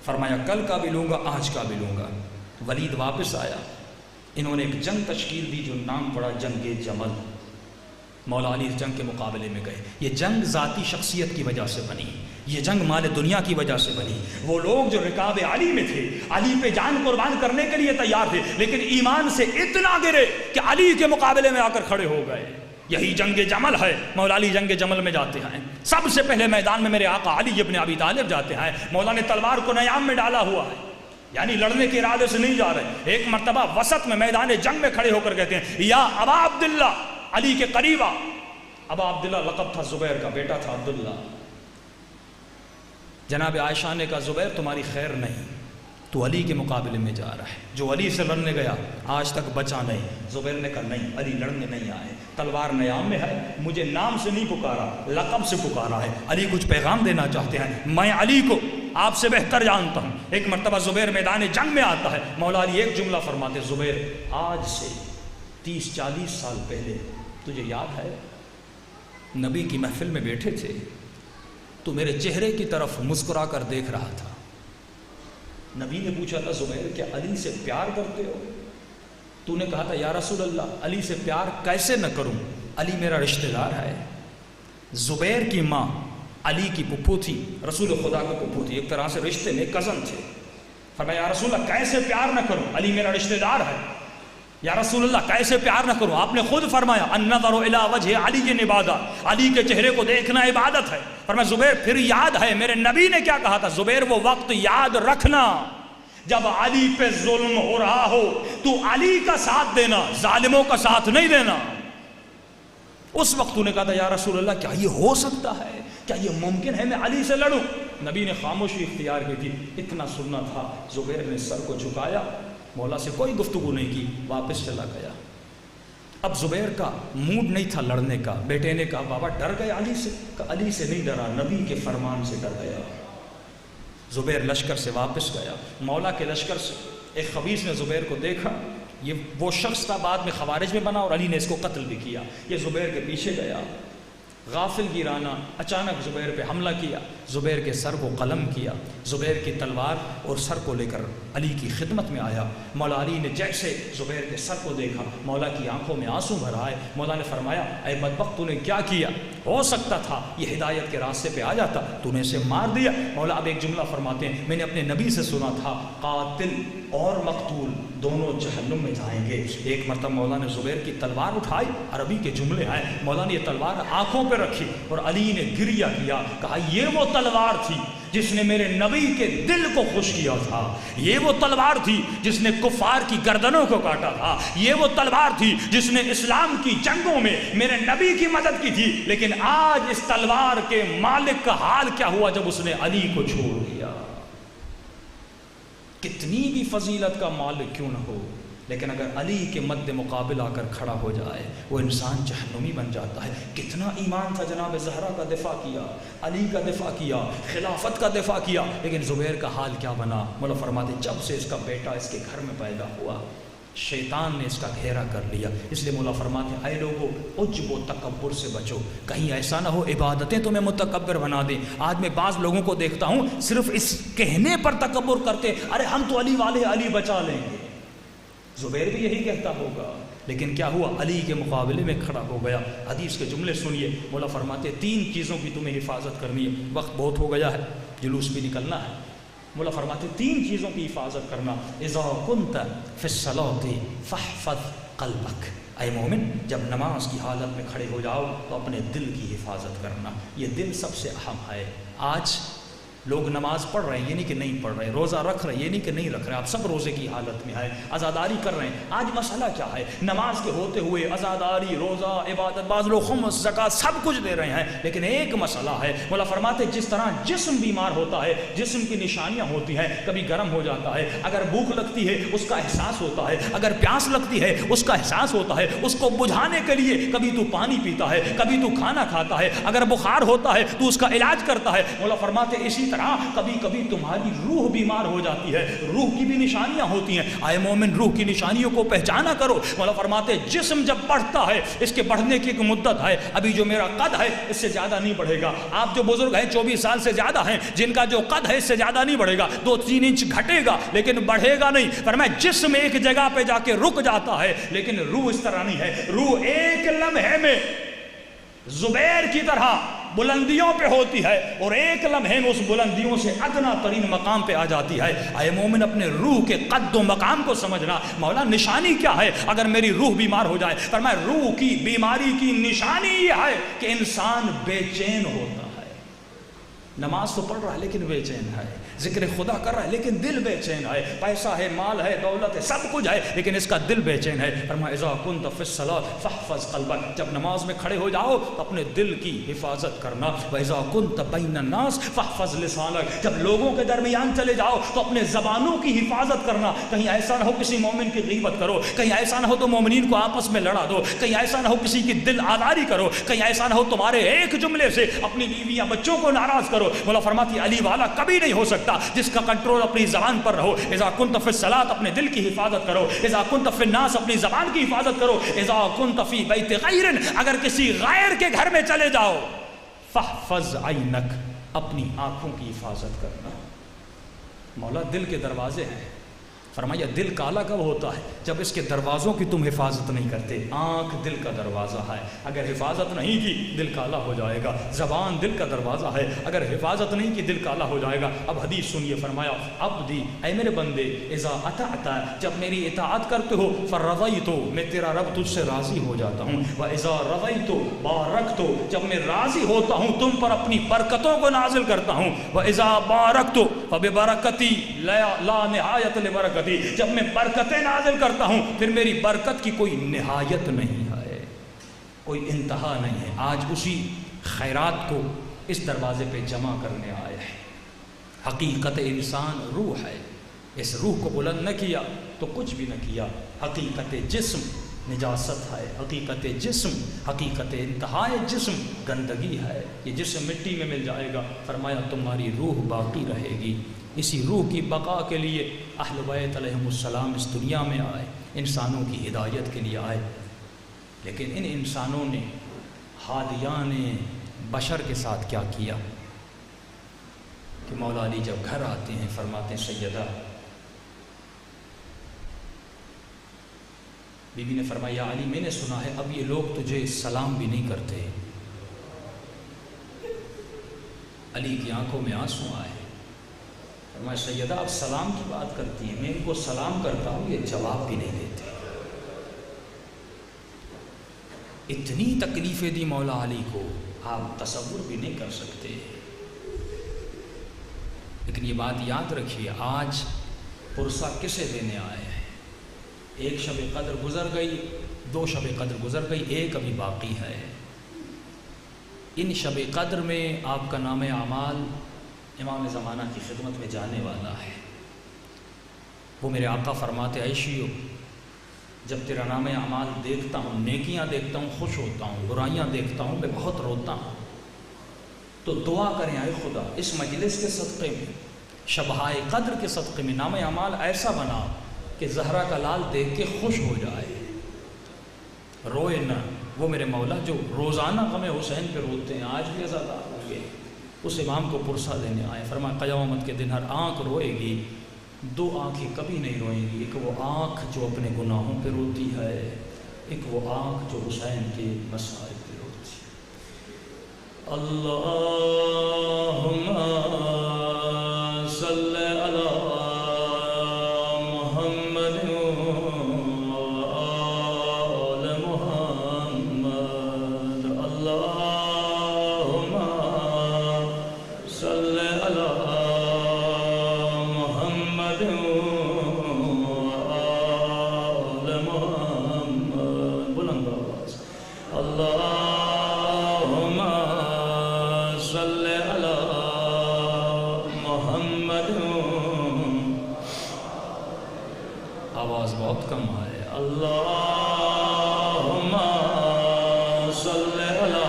فرمایا کل کا بھی لوں گا، آج کا بھی لوں گا۔ ولید واپس آیا، انہوں نے ایک جنگ تشکیل دی جو نام پڑا جنگ جمل۔ مولا علی اس جنگ کے مقابلے میں گئے۔ یہ جنگ ذاتی شخصیت کی وجہ سے بنی، یہ جنگ مال دنیا کی وجہ سے بنی۔ وہ لوگ جو رکاب علی میں تھے، علی پہ جان قربان کرنے کے لیے تیار تھے، لیکن ایمان سے اتنا گرے کہ علی کے مقابلے میں آ کر کھڑے ہو گئے۔ یہی جنگ جمل ہے۔ مولا علی جنگ جمل میں جاتے ہیں، سب سے پہلے میدان میں میرے آقا علی ابن ابی طالب جاتے ہیں۔ مولا نے تلوار کو نیام میں ڈالا ہوا ہے، یعنی لڑنے کے ارادے سے نہیں جا رہے۔ ایک مرتبہ وسط میں میدان جنگ میں کھڑے ہو کر کہتے ہیں یا ابا عبداللہ، علی کے قریب آ۔ ابا عبداللہ لقب تھا زبیر کا، بیٹا تھا عبداللہ۔ جناب عائشہ نے کہا زبیر تمہاری خیر نہیں، تو علی کے مقابلے میں جا رہا ہے، جو علی سے لڑنے گیا آج تک بچا نہیں۔ زبیر نے کہا نہیں، علی لڑنے نہیں آئے، تلوار نیام میں ہے، مجھے نام سے نہیں پکارا، لقب سے پکارا ہے، علی کچھ پیغام دینا چاہتے ہیں، میں علی کو آپ سے بہتر جانتا ہوں۔ ایک مرتبہ زبیر میدان جنگ میں آتا ہے، مولا علی ایک جملہ فرماتے، زبیر آج سے 30-40 سال پہلے تجھے یاد ہے نبی کی محفل میں بیٹھے تھے، تو میرے چہرے کی طرف مسکرا کر دیکھ رہا تھا۔ نبی نے پوچھا تھا زبیر کیا علی سے پیار کرتے ہو؟ تو نے کہا تھا یا رسول اللہ علی سے پیار کیسے نہ کروں، علی میرا رشتہ دار ہے۔ زبیر کی ماں علی کی پھپھو تھی، رسول خدا کی پھپھو تھی، ایک طرح سے رشتے میں کزن تھے۔ فرمایا یا رسول اللہ کیسے پیار نہ کروں، علی میرا رشتہ دار ہے۔ یا رسول اللہ کیسے پیار نہ کروں، آپ نے خود فرمایا النظر الی وجہ علی عبادت، علی کے چہرے کو دیکھنا عبادت ہے۔ فرمایا زبیر پھر یاد ہے میرے نبی نے کیا کہا تھا، زبیر وہ وقت یاد رکھنا جب علی پہ ظلم ہو رہا ہو تو علی کا ساتھ دینا، ظالموں کا ساتھ نہیں دینا۔ اس وقت تو نے کہا تھا یا رسول اللہ کیا یہ ہو سکتا ہے، کیا یہ ممکن ہے میں علی سے لڑوں؟ نبی نے خاموشی اختیار کی تھی، اتنا سننا تھا۔ زبیر نے سر کو جھکایا، مولا سے کوئی گفتگو نہیں کی، واپس چلا گیا۔ اب زبیر کا موڈ نہیں تھا لڑنے کا۔ بیٹے نے کہا بابا ڈر گئے علی سے؟ کہا علی سے نہیں ڈرا، نبی کے فرمان سے ڈر گیا۔ زبیر لشکر سے واپس گیا، مولا کے لشکر سے ایک خبیث نے زبیر کو دیکھا، یہ وہ شخص تھا بعد میں خوارج میں بنا اور علی نے اس کو قتل بھی کیا۔ یہ زبیر کے پیچھے گیا، غافل گیرانہ اچانک زبیر پہ حملہ کیا، زبیر کے سر کو قلم کیا، زبیر کی تلوار اور سر کو لے کر علی کی خدمت میں آیا۔ مولا علی نے جیسے زبیر کے سر کو دیکھا، مولا کی آنکھوں میں آنسو بھر آئے۔ مولا نے فرمایا اے بدبخت تو نے کیا کیا، ہو سکتا تھا یہ ہدایت کے راستے پہ آ جاتا، تو نے اسے مار دیا۔ مولا اب ایک جملہ فرماتے ہیں میں نے اپنے نبی سے سنا تھا قاتل اور مقتول دونوں جہنم میں جائیں گے۔ ایک مرتبہ مولا نے زبیر کی تلوار اٹھائی، عربی کے جملے آئے، مولا نے یہ تلوار آنکھوں پہ رکھی اور علی نے گریہ کیا، کہا یہ وہ تلوار تھی جس نے میرے نبی کے دل کو خوش کیا تھا، یہ وہ تلوار تھی جس نے کفار کی گردنوں کو کاٹا تھا، یہ وہ تلوار تھی جس نے اسلام کی جنگوں میں میرے نبی کی مدد کی تھی۔ لیکن آج اس تلوار کے مالک کا حال کیا ہوا جب اس نے علی کو چھوڑ دیا۔ کتنی بھی فضیلت کا مالک کیوں نہ ہو، لیکن اگر علی کے مد مقابل آ کر کھڑا ہو جائے وہ انسان جہنمی بن جاتا ہے۔ کتنا ایمان تھا، جناب زہرا کا دفاع کیا، علی کا دفاع کیا، خلافت کا دفاع کیا، لیکن زبیر کا حال کیا بنا؟ مولا فرماتے جب سے اس کا بیٹا اس کے گھر میں پیدا ہوا شیطان نے اس کا گھیرا کر لیا۔ اس لیے مولا فرماتے ہیں اے لوگو عجب و تکبر سے بچو، کہیں ایسا نہ ہو عبادتیں تمہیں متکبر بنا دیں۔ آج میں بعض لوگوں کو دیکھتا ہوں صرف اس کہنے پر تکبر کرتے، ارے ہم تو علی والے، علی بچا لیں گے۔ زبیر بھی یہی کہتا ہوگا، لیکن کیا ہوا؟ علی کے مقابلے میں کھڑا ہو گیا۔ حدیث کے جملے سنیے، مولا فرماتے 3 چیزوں کی تمہیں حفاظت کرنی ہے، وقت بہت ہو گیا ہے، جلوس بھی نکلنا ہے۔ مولا فرماتے 3 چیزوں کی حفاظت کرنا، اذا کنت فی الصلاۃ فاحفظ قلبک، اے مومن جب نماز کی حالت میں کھڑے ہو جاؤ تو اپنے دل کی حفاظت کرنا۔ یہ دل سب سے اہم ہے۔ آج لوگ نماز پڑھ رہے ہیں یہ نہیں کہ نہیں پڑھ رہے، روزہ رکھ رہے ہیں یہ نہیں کہ نہیں رکھ رہے، آپ سب روزے کی حالت میں ہے، عزاداری کر رہے ہیں۔ آج مسئلہ کیا ہے؟ نماز کے ہوتے ہوئے عزاداری، روزہ، عبادت، بعض لوگ خمس، زکوٰۃ سب کچھ دے رہے ہیں، لیکن ایک مسئلہ ہے۔ مولا فرماتے جس طرح جسم بیمار ہوتا ہے، جسم کی نشانیاں ہوتی ہیں، کبھی گرم ہو جاتا ہے، اگر بھوک لگتی ہے اس کا احساس ہوتا ہے، اگر پیاس لگتی ہے اس کا احساس ہوتا ہے، اس کو بجھانے کے لیے کبھی تو پانی پیتا ہے، کبھی تو کھانا کھاتا ہے، اگر بخار ہوتا ہے تو اس کا علاج کرتا ہے۔ مولا فرماتے اسی طرح کبھی کبھی تمہاری روح بیمار ہو جاتی ہے، روح کی بھی نشانیاں ہوتی ہیں، اے مومن روح کی نشانیوں کو پہچانا کرو۔ مولا فرماتے جسم جب بڑھتا ہے اس کے بڑھنے کی ایک مدت ہے، ابھی جو میرا قد ہے اس سے زیادہ نہیں بڑھے گا، آپ جو بزرگ ہیں 24 سال سے زیادہ ہیں جن کا جو قد ہے اس سے زیادہ نہیں بڑھے گا، 2-3 انچ گھٹے گا لیکن بڑھے گا نہیں۔ فرمایا جسم ایک جگہ پہ جا کے رک جاتا ہے لیکن روح اس طرح نہیں ہے، روح ایک لمحے میں زبیر کی طرح بلندیوں پہ ہوتی ہے اور ایک لمحے میں اس بلندیوں سے ادنا ترین مقام پہ آ جاتی ہے۔ اے مومن اپنے روح کے قد و مقام کو سمجھنا۔ مولا نشانی کیا ہے اگر میری روح بیمار ہو جائے؟ فرمایا روح کی بیماری کی نشانی یہ ہے کہ انسان بے چین ہوتا ہے۔ نماز تو پڑھ رہا ہے لیکن بے چین ہے، ذکر خدا کر رہا ہے لیکن دل بے چین ہے، پیسہ ہے، مال ہے، دولت ہے، سب کچھ ہے لیکن اس کا دل بے چین ہے۔ فرمایا اذا کنت فی الصلاۃ فاحفظ قلبک، جب نماز میں کھڑے ہو جاؤ تو اپنے دل کی حفاظت کرنا۔ واذا کنت بین الناس فاحفظ لسانک، جب لوگوں کے درمیان چلے جاؤ تو اپنے زبانوں کی حفاظت کرنا، کہیں ایسا نہ ہو کسی مومن کی غیبت کرو، کہیں ایسا نہ ہو تو مومنین کو آپس میں لڑا دو، کہیں ایسا نہ ہو کسی کی دل آزاری کرو، کہیں ایسا نہ ہو تمہارے ایک جملے سے اپنی بیویاں بچوں کو ناراض کرو۔ مولا فرماتی علی والا کبھی نہیں ہو سکتا جس کا کنٹرول اپنی زبان پر رہو۔ اذا کنت فی الصلاۃ اپنے دل کی حفاظت کرو، اذا کنت فی الناس اپنی زبان کی حفاظت کرو، اذا کنت فی بیت غیر اگر کسی غیر کے گھر میں چلے جاؤ فاحفظ عینک اپنی آنکھوں کی حفاظت کرنا۔ مولا دل کے دروازے ہیں، فرمایا دل کالا کب ہوتا ہے؟ جب اس کے دروازوں کی تم حفاظت نہیں کرتے۔ آنکھ دل کا دروازہ ہے، اگر حفاظت نہیں کی دل کالا ہو جائے گا۔ زبان دل کا دروازہ ہے، اگر حفاظت نہیں کی دل کالا ہو جائے گا۔ اب حدیث سنیے، فرمایا عبدی اے میرے بندے اذا اطعت جب میری اطاعت کرتے ہو فرضیت میں تیرا رب تجھ سے راضی ہو جاتا ہوں، واذا رضیت بارکت جب میں راضی ہوتا ہوں تم پر اپنی برکتوں کو نازل کرتا ہوں، واذا بارکت فببرکتی لا نہایت لبرکتی جب میں برکتیں نازل کرتا ہوں پھر میری برکت کی کوئی نہایت نہیں ہے، کوئی انتہا نہیں ہے۔ آج اسی خیرات کو اس دروازے پہ جمع کرنے آئے ہیں۔ حقیقت انسان روح ہے، اس روح کو بلند نہ کیا تو کچھ بھی نہ کیا۔ حقیقت جسم نجاست ہے، حقیقت جسم، حقیقت انتہائے جسم گندگی ہے، یہ جسم مٹی میں مل جائے گا۔ فرمایا تمہاری روح باقی رہے گی۔ اسی روح کی بقا کے لیے اہل بیت علیہم السلام اس دنیا میں آئے، انسانوں کی ہدایت کے لیے آئے، لیکن ان انسانوں نے حادیان بشر کے ساتھ کیا کیا کہ مولا علی جب گھر آتے ہیں فرماتے ہیں سیدہ بی بی نے فرمایا علی میں نے سنا ہے اب یہ لوگ تجھے سلام بھی نہیں کرتے۔ علی کی آنکھوں میں آنسو آئے، فرمایا سیدہ آپ سلام کی بات کرتی ہیں، میں ان کو سلام کرتا ہوں یہ جواب بھی نہیں دیتے۔ اتنی تکلیفیں دی مولا علی کو آپ تصور بھی نہیں کر سکتے۔ لیکن یہ بات یاد رکھیے آج پرسہ کسے دینے آئے ہیں؟ ایک شب قدر گزر گئی، 2 شب قدر گزر گئی، ایک ابھی باقی ہے۔ ان شب قدر میں آپ کا نام اعمال امام زمانہ کی خدمت میں جانے والا ہے۔ وہ میرے آقا فرماتے عائشیو جب تیرا نام اعمال دیکھتا ہوں، نیکیاں دیکھتا ہوں خوش ہوتا ہوں، برائیاں دیکھتا ہوں میں بہت روتا ہوں، تو دعا کریں اے خدا اس مجلس کے صدقے میں، شبہائے قدر کے صدقے میں نام اعمال ایسا بنا کہ زہرا کا لال دیکھ کے خوش ہو جائے، روئے نہ۔ وہ میرے مولا جو روزانہ غم حسین پہ روتے ہیں آج بھی عزادار ہوں گے، اس امام کو پرسہ دینے آئے، فرمایا قیامت کے دن ہر آنکھ روئے گی، دو آنکھیں کبھی نہیں روئیں گی، ایک وہ آنکھ جو اپنے گناہوں پہ روتی ہے، ایک وہ آنکھ جو حسین کے مسائل پہ روتی ہے۔ اللہم صلی علی آواز بہت کم آئے، اللہم صلی علی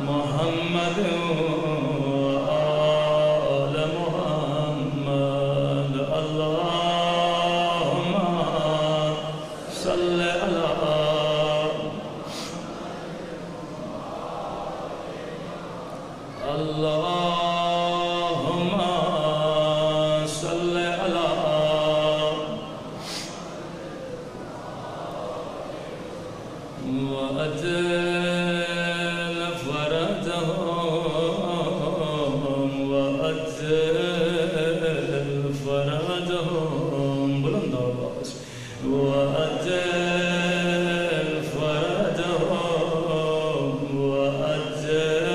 محمد آل محمد، اللہم صلی علی اللہم صلی علی وأجل فرجهم وأجل فرجهم بلند آواز وأجل فرجهم وأجل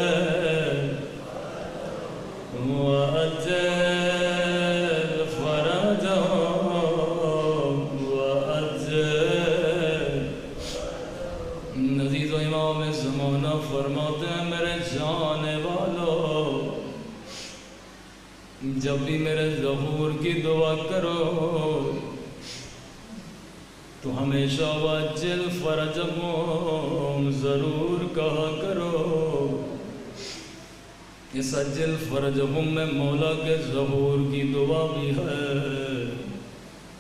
فرجهم وأجل۔ نزیز و امام زمانہ فرماتے ہیں میرے جانے والوں جب بھی میرے ظہور کی دعا کرو تو ہمیشہ وَأَجِّلْ فَرَجَهُمْ ضرور کہا کرو۔ اس اجل فرجہم میں مولا کے ظہور کی دعا بھی ہے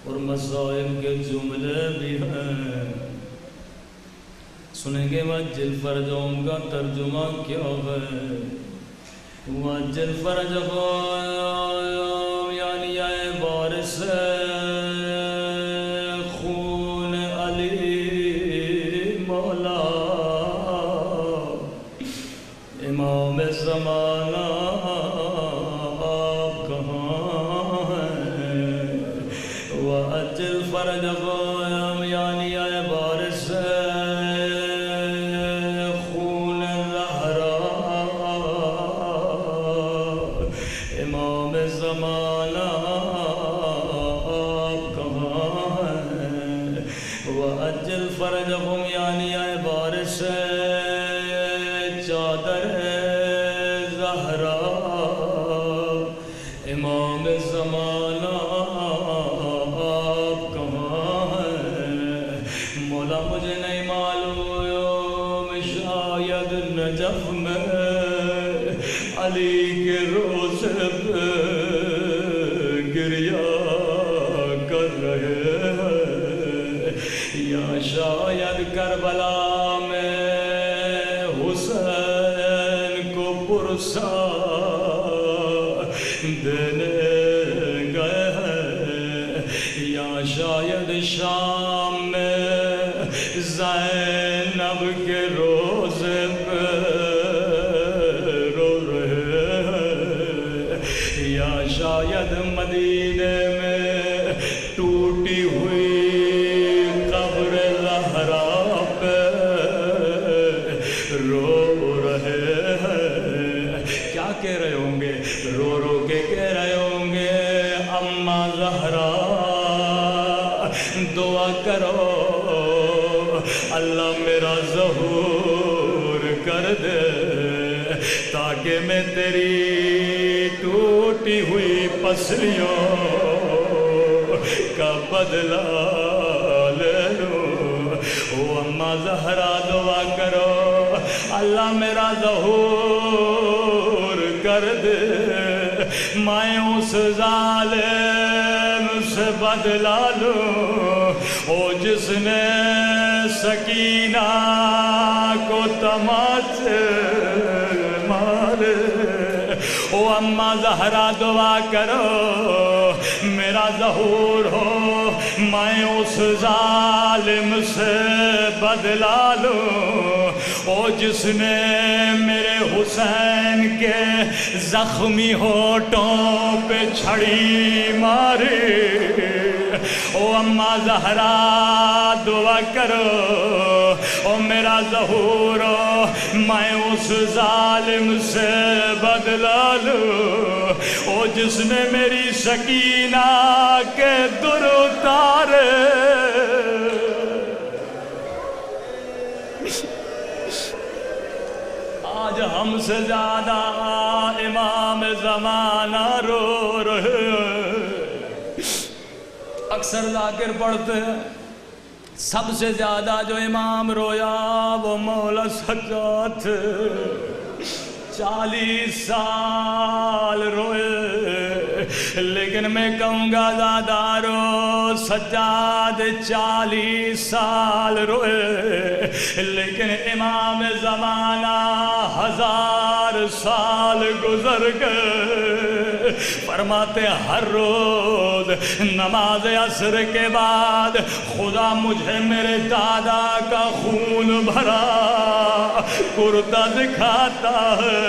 اور مسائل کے جملے بھی ہیں۔ سنیں گے وَأَجِّلْ فَرَجَهُمْ کا ترجمہ کیا ہے؟ وَأَجِّلْ فَرَجَهُمْ یعنی اے بارش خون علی مولا امام زمانہ آپ کہاں ہیں؟ وَأَجِّلْ فَرَجَهُمْ یعنی اے بارش وَأَجِّلْ فَرَجَهُمْ یعنی اے بارش چادر زہرا امام زمانہ آپ کہاں ہیں؟ مولا مجھے نہیں معلوم شاید نجف میں علی کے روزے پہ گریہ کر رہے ہیں یا شاید کربلا میں حسین کو پرسہ دینے گئے ہیں یا شاید شام میں زینب کے روزے پہ رو رہے ہیں یا شاید مدینے میں ٹوٹی ہوئی قبر زہرا پہ رو رہے ہیں۔ کیا کہہ رہے ہوں گے؟ رو رو کے کہہ رہے ہوں گے اماں زہرا دعا کرو اللہ میرا ظہور کر دے تاکہ میں تیری ٹوٹی ہوئی پسلیوں کا بدلہ لے لوں. او اماں زہرا دعا کرو اللہ میرا ظہور کر دے, میں اس ظالم سے بدلہ لوں او جس نے سکینہ کو تماچے مارے. او اماں زہرا دعا کرو میرا ظہور ہو, میں اس ظالم سے بدلہ لوں او جس نے میرے حسین کے زخمی ہونٹوں پہ چھڑی ماری. او اماں زہرا دعا کرو او میرا ظہور ہو, میں اس ظالم سے بدلہ لوں او جس نے میری سکینہ کے در اتارے. آج ہم سے زیادہ امام زمانہ رو رہے ہیں. اکثر ذاکر پڑھتے ہیں سب سے زیادہ جو امام رویا وہ مولا سجاد تھے. 40 سال روئے, لیکن میں کہوں گا زیادہ رو سجاد 40 سال روئے, لیکن امام زمانہ 1000 سال گزر گئے. فرماتے ہر روز نماز عصر کے بعد خدا مجھے میرے دادا کا خون بھرا کرتا دکھاتا ہے.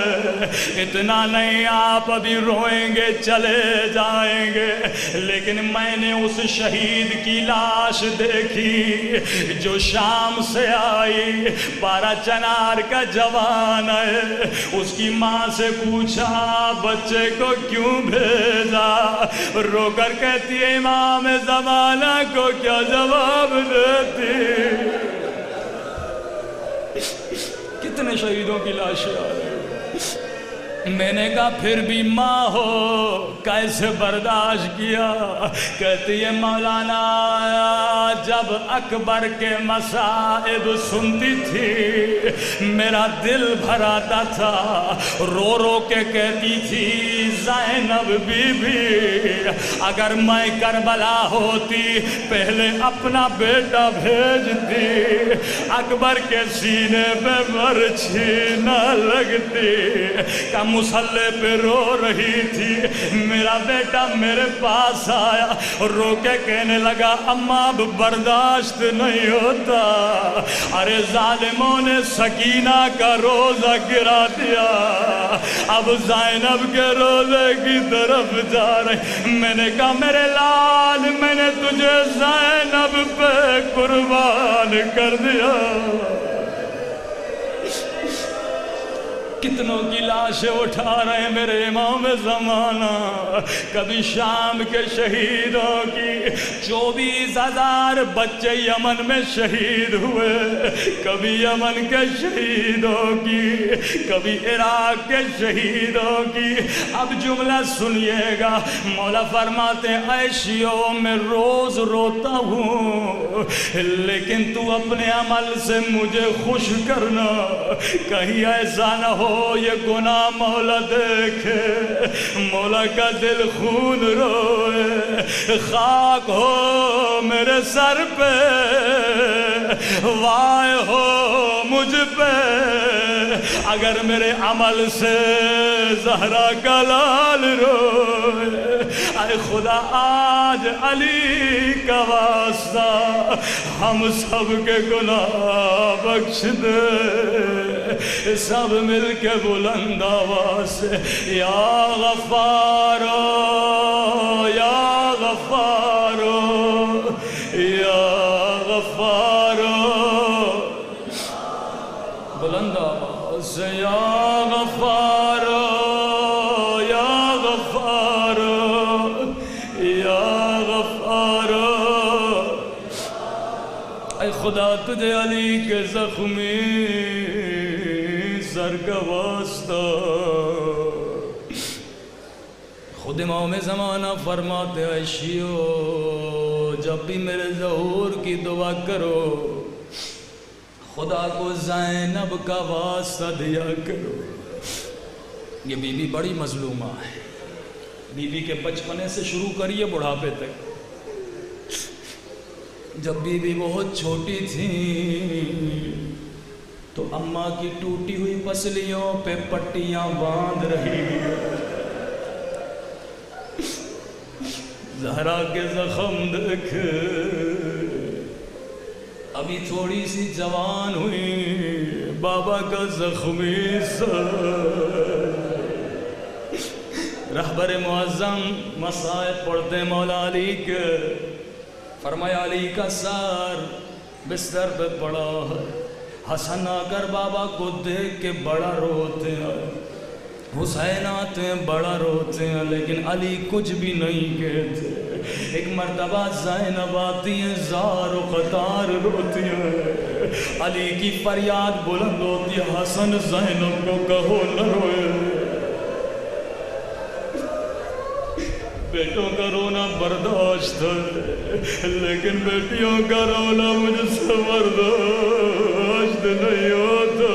اتنا نہیں آپ ابھی روئیں گے چلے جائیں گے, لیکن میں نے اس شہید کی لاش دیکھی جو شام سے آئی, 12 چنار کا جوان ہے. اس کی ماں سے پوچھا بچے کو کیوں بھیجا, رو کر کہتی ہے امام زمانہ کو کیا جواب دیتی. کتنے شہیدوں کی لاشیں آ رہی. میں نے کہا پھر بھی ماں ہو کیسے برداشت کیا. کہتی ہے مولانا جب اکبر کے مصائب سنتی تھی میرا دل بھراتا تھا, رو رو کے کہتی تھی زینب بی بی اگر میں کربلا ہوتی پہلے اپنا بیٹا بھیجتی, اکبر کے سینے پہ برچھی نہ لگتی. کا مسلح پہ رو رہی تھی, میرا بیٹا میرے پاس آیا, رو کے کہنے لگا اماں اب برداشت نہیں ہوتا. ارے ظالموں نے سکینہ کا روزہ گرا دیا, اب زینب کے روزے کی طرف جا رہے. میں نے کہا میرے لال میں نے تجھے زینب پہ قربان کر دیا. کتنوں کی لاشیں اٹھا رہے ہیں میرے امام زمانہ. کبھی شام کے شہیدوں کی 24,000 بچے یمن میں شہید ہوئے, کبھی یمن کے شہیدوں کی, کبھی عراق کے شہیدوں کی. اب جملہ سنیے گا, مولا فرماتے ہیں عیشیوں میں روز روتا ہوں لیکن تو اپنے عمل سے مجھے خوش کرنا, کہیں ایسا نہ ہو یہ گناہ مولا دیکھے, مولا کا دل خون روئے. خاک ہو میرے سر پہ, وائے ہو مجھ پہ اگر میرے عمل سے زہرا کا لال روئے. اے خدا آج علی کا واسطہ ہم سب کے گناہ بخش دے. سب مل کے بلند آواز سے یا غفارو یا غفارو یا غفارو, بلند آواز سے یا غفارو یا غفارو یا غفارو. اے خدا تجھے علی کے زخمی سر کا واسطہ, خدا خود امام زمانہ فرماتے ہیں شیعو جب بھی میرے ظہور کی دعا کرو خدا کو زینب کا واسطہ دیا کرو. یہ بی بی بڑی مظلومہ ہے. بی بی کے بچپنے سے شروع کریے بڑھاپے تک. جب بی بی بہت چھوٹی تھی تو اماں کی ٹوٹی ہوئی پسلیوں پہ پٹیاں باندھ رہی. زہرا کے زخم دیکھ ابھی تھوڑی سی جوان ہوئی بابا کا زخمی سر. رہبر معظم مصائب پڑھتے مولا علی کے فرمایا علی کا سر بستر پہ پڑا ہے. حسن آ کر بابا کو دیکھ کے بڑا روتے ہیں. حسین آتے ہیں بڑا روتے ہیں لیکن علی کچھ بھی نہیں کہتے. ایک مرتبہ زینب آتی ہیں زار و قطار روتی ہیں. علی کی فریاد بلند ہوتی ہے حسن زینب کو کہو نہ روئے. بیٹوں کا رونا برداشت ہے لیکن بیٹیوں کا رونا مجھ سے برداشت نہیں ہوتا.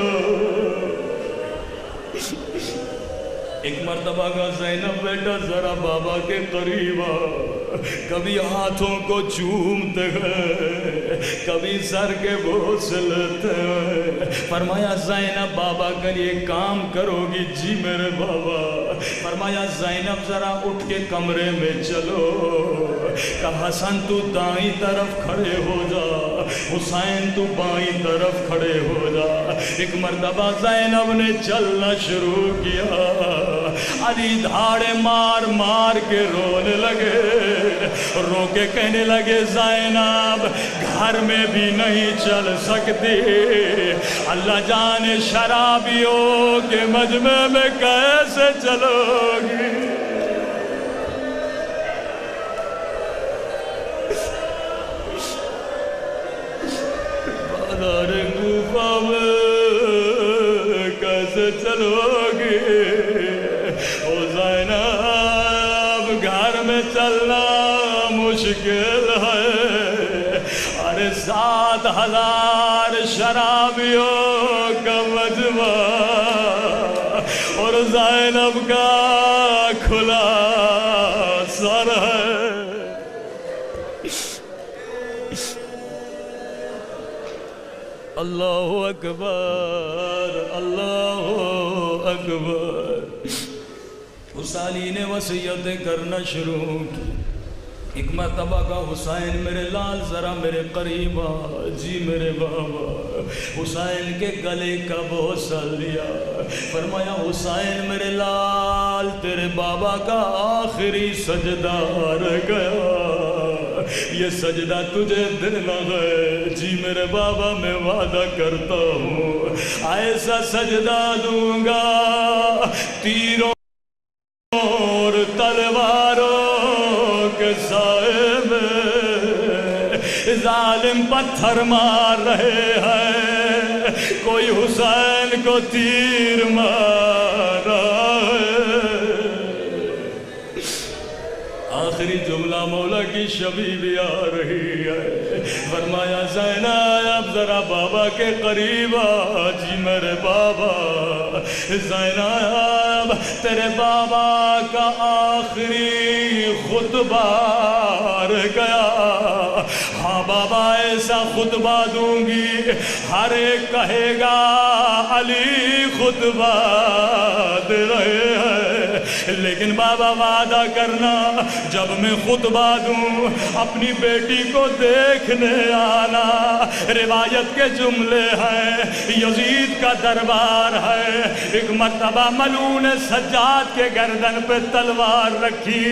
ایک مرتبہ کا زینب بیٹا ذرا بابا کے قریب آ. کبھی ہاتھوں کو چومتے ہیں کبھی سر کے بوس لیتے ہیں. فرمایا زینب بابا کے لیے کام کرو گی؟ جی میرے بابا. فرمایا زینب ذرا اٹھ کے کمرے میں چلو. کہا حسن تو دائیں طرف کھڑے ہو جا حسین تو بائیں طرف کھڑے ہو جا. ایک مرتبہ زینب نے چلنا شروع کیا. علی دھاڑے مار مار کے رونے لگے. رو کے کہنے لگے زینب گھر میں بھی نہیں چل سکتی. اللہ جانے شرابیوں کے مجمع میں کیسے چلو گی. بازار کوفہ میں کیسے چلو گی. او زینب گھر میں چلنا مشکل ہے. ارے 7,000 شرابیوں کا مجمع اور زینب کا کھلا سر ہے. اللہ اکبر اللہ اکبر. اس علی نے وصیتیں کرنا شروع کی. ایک مرتبہ کا حسین میرے لال ذرا میرے قریب آ. جی میرے بابا. حسین کے گلے کا بوسہ لیا. فرمایا حسین میرے لال تیرے بابا کا آخری سجدہ رہ گیا. یہ سجدہ تجھے دینا ہے. جی میرے بابا میں وعدہ کرتا ہوں ایسا سجدہ دوں گا تیروں اور تلواروں کے سائے میں. ظالم پتھر مار رہے ہیں کوئی حسین کو تیر مارا ہے. آخری جملہ مولا کی شبیہ بھی آ رہی ہے. فرمایا زینب ذرا بابا کے قریب آ. جی میرے بابا. زینب تیرے بابا کا آخری خطبہ رہ گیا. ہاں بابا ایسا خطبہ دوں گی ہر ایک کہے گا علی خطبہ دے رہے ہیں. لیکن بابا وعدہ کرنا جب میں خطبہ دوں اپنی بیٹی کو دیکھنے آنا. روایت کے جملے ہیں یزید کا دربار ہے. ایک مرتبہ ملعون سجاد کے گردن پہ تلوار رکھی.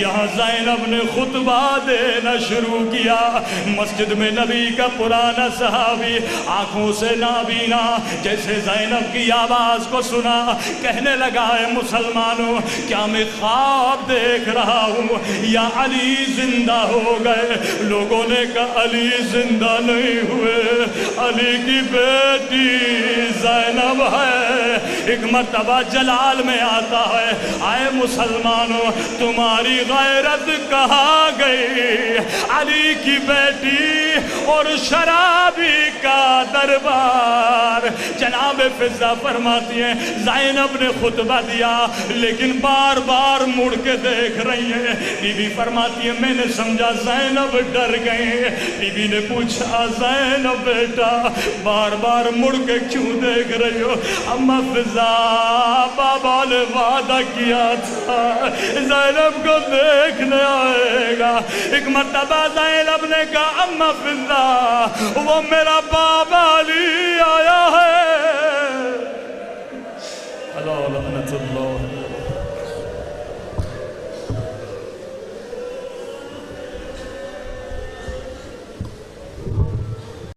یہاں زینب نے خطبہ دینا شروع کیا. مسجد میں نبی کا پرانا صحابی آنکھوں سے نابینا جیسے زینب کی آواز کو سنا کہنے لگا ہے مسلمانوں کیا میں خواب دیکھ رہا ہوں یا علی زندہ ہو گئے. لوگوں نے کہا علی زندہ نہیں ہوئے علی کی بیٹی زینب ہے ایک مرتبہ جلال میں آتا ہے آئے مسلمانوں تمہاری غیرت کہاں گئی؟ علی کی بیٹی اور شرابی کا دربار۔ جناب فضہ فرماتی ہیں زینب نے خطبہ دیا لیکن بار بار مڑ کے دیکھ رہی ہیں۔ بی بی فرماتی ہے میں نے سمجھا زینب ڈر گئی۔ بی بی نے پوچھا زینب بیٹا بار بار مڑ کے کیوں دیکھ رہی ہو؟ اما فضہ بابا نے وعدہ کیا تھا زینب کو دیکھنے آئے گا۔ ایک مرتبہ زینب نے کہا اما فضہ وہ میرا بابا علی آیا ہے۔ اللہ لعنت اللہ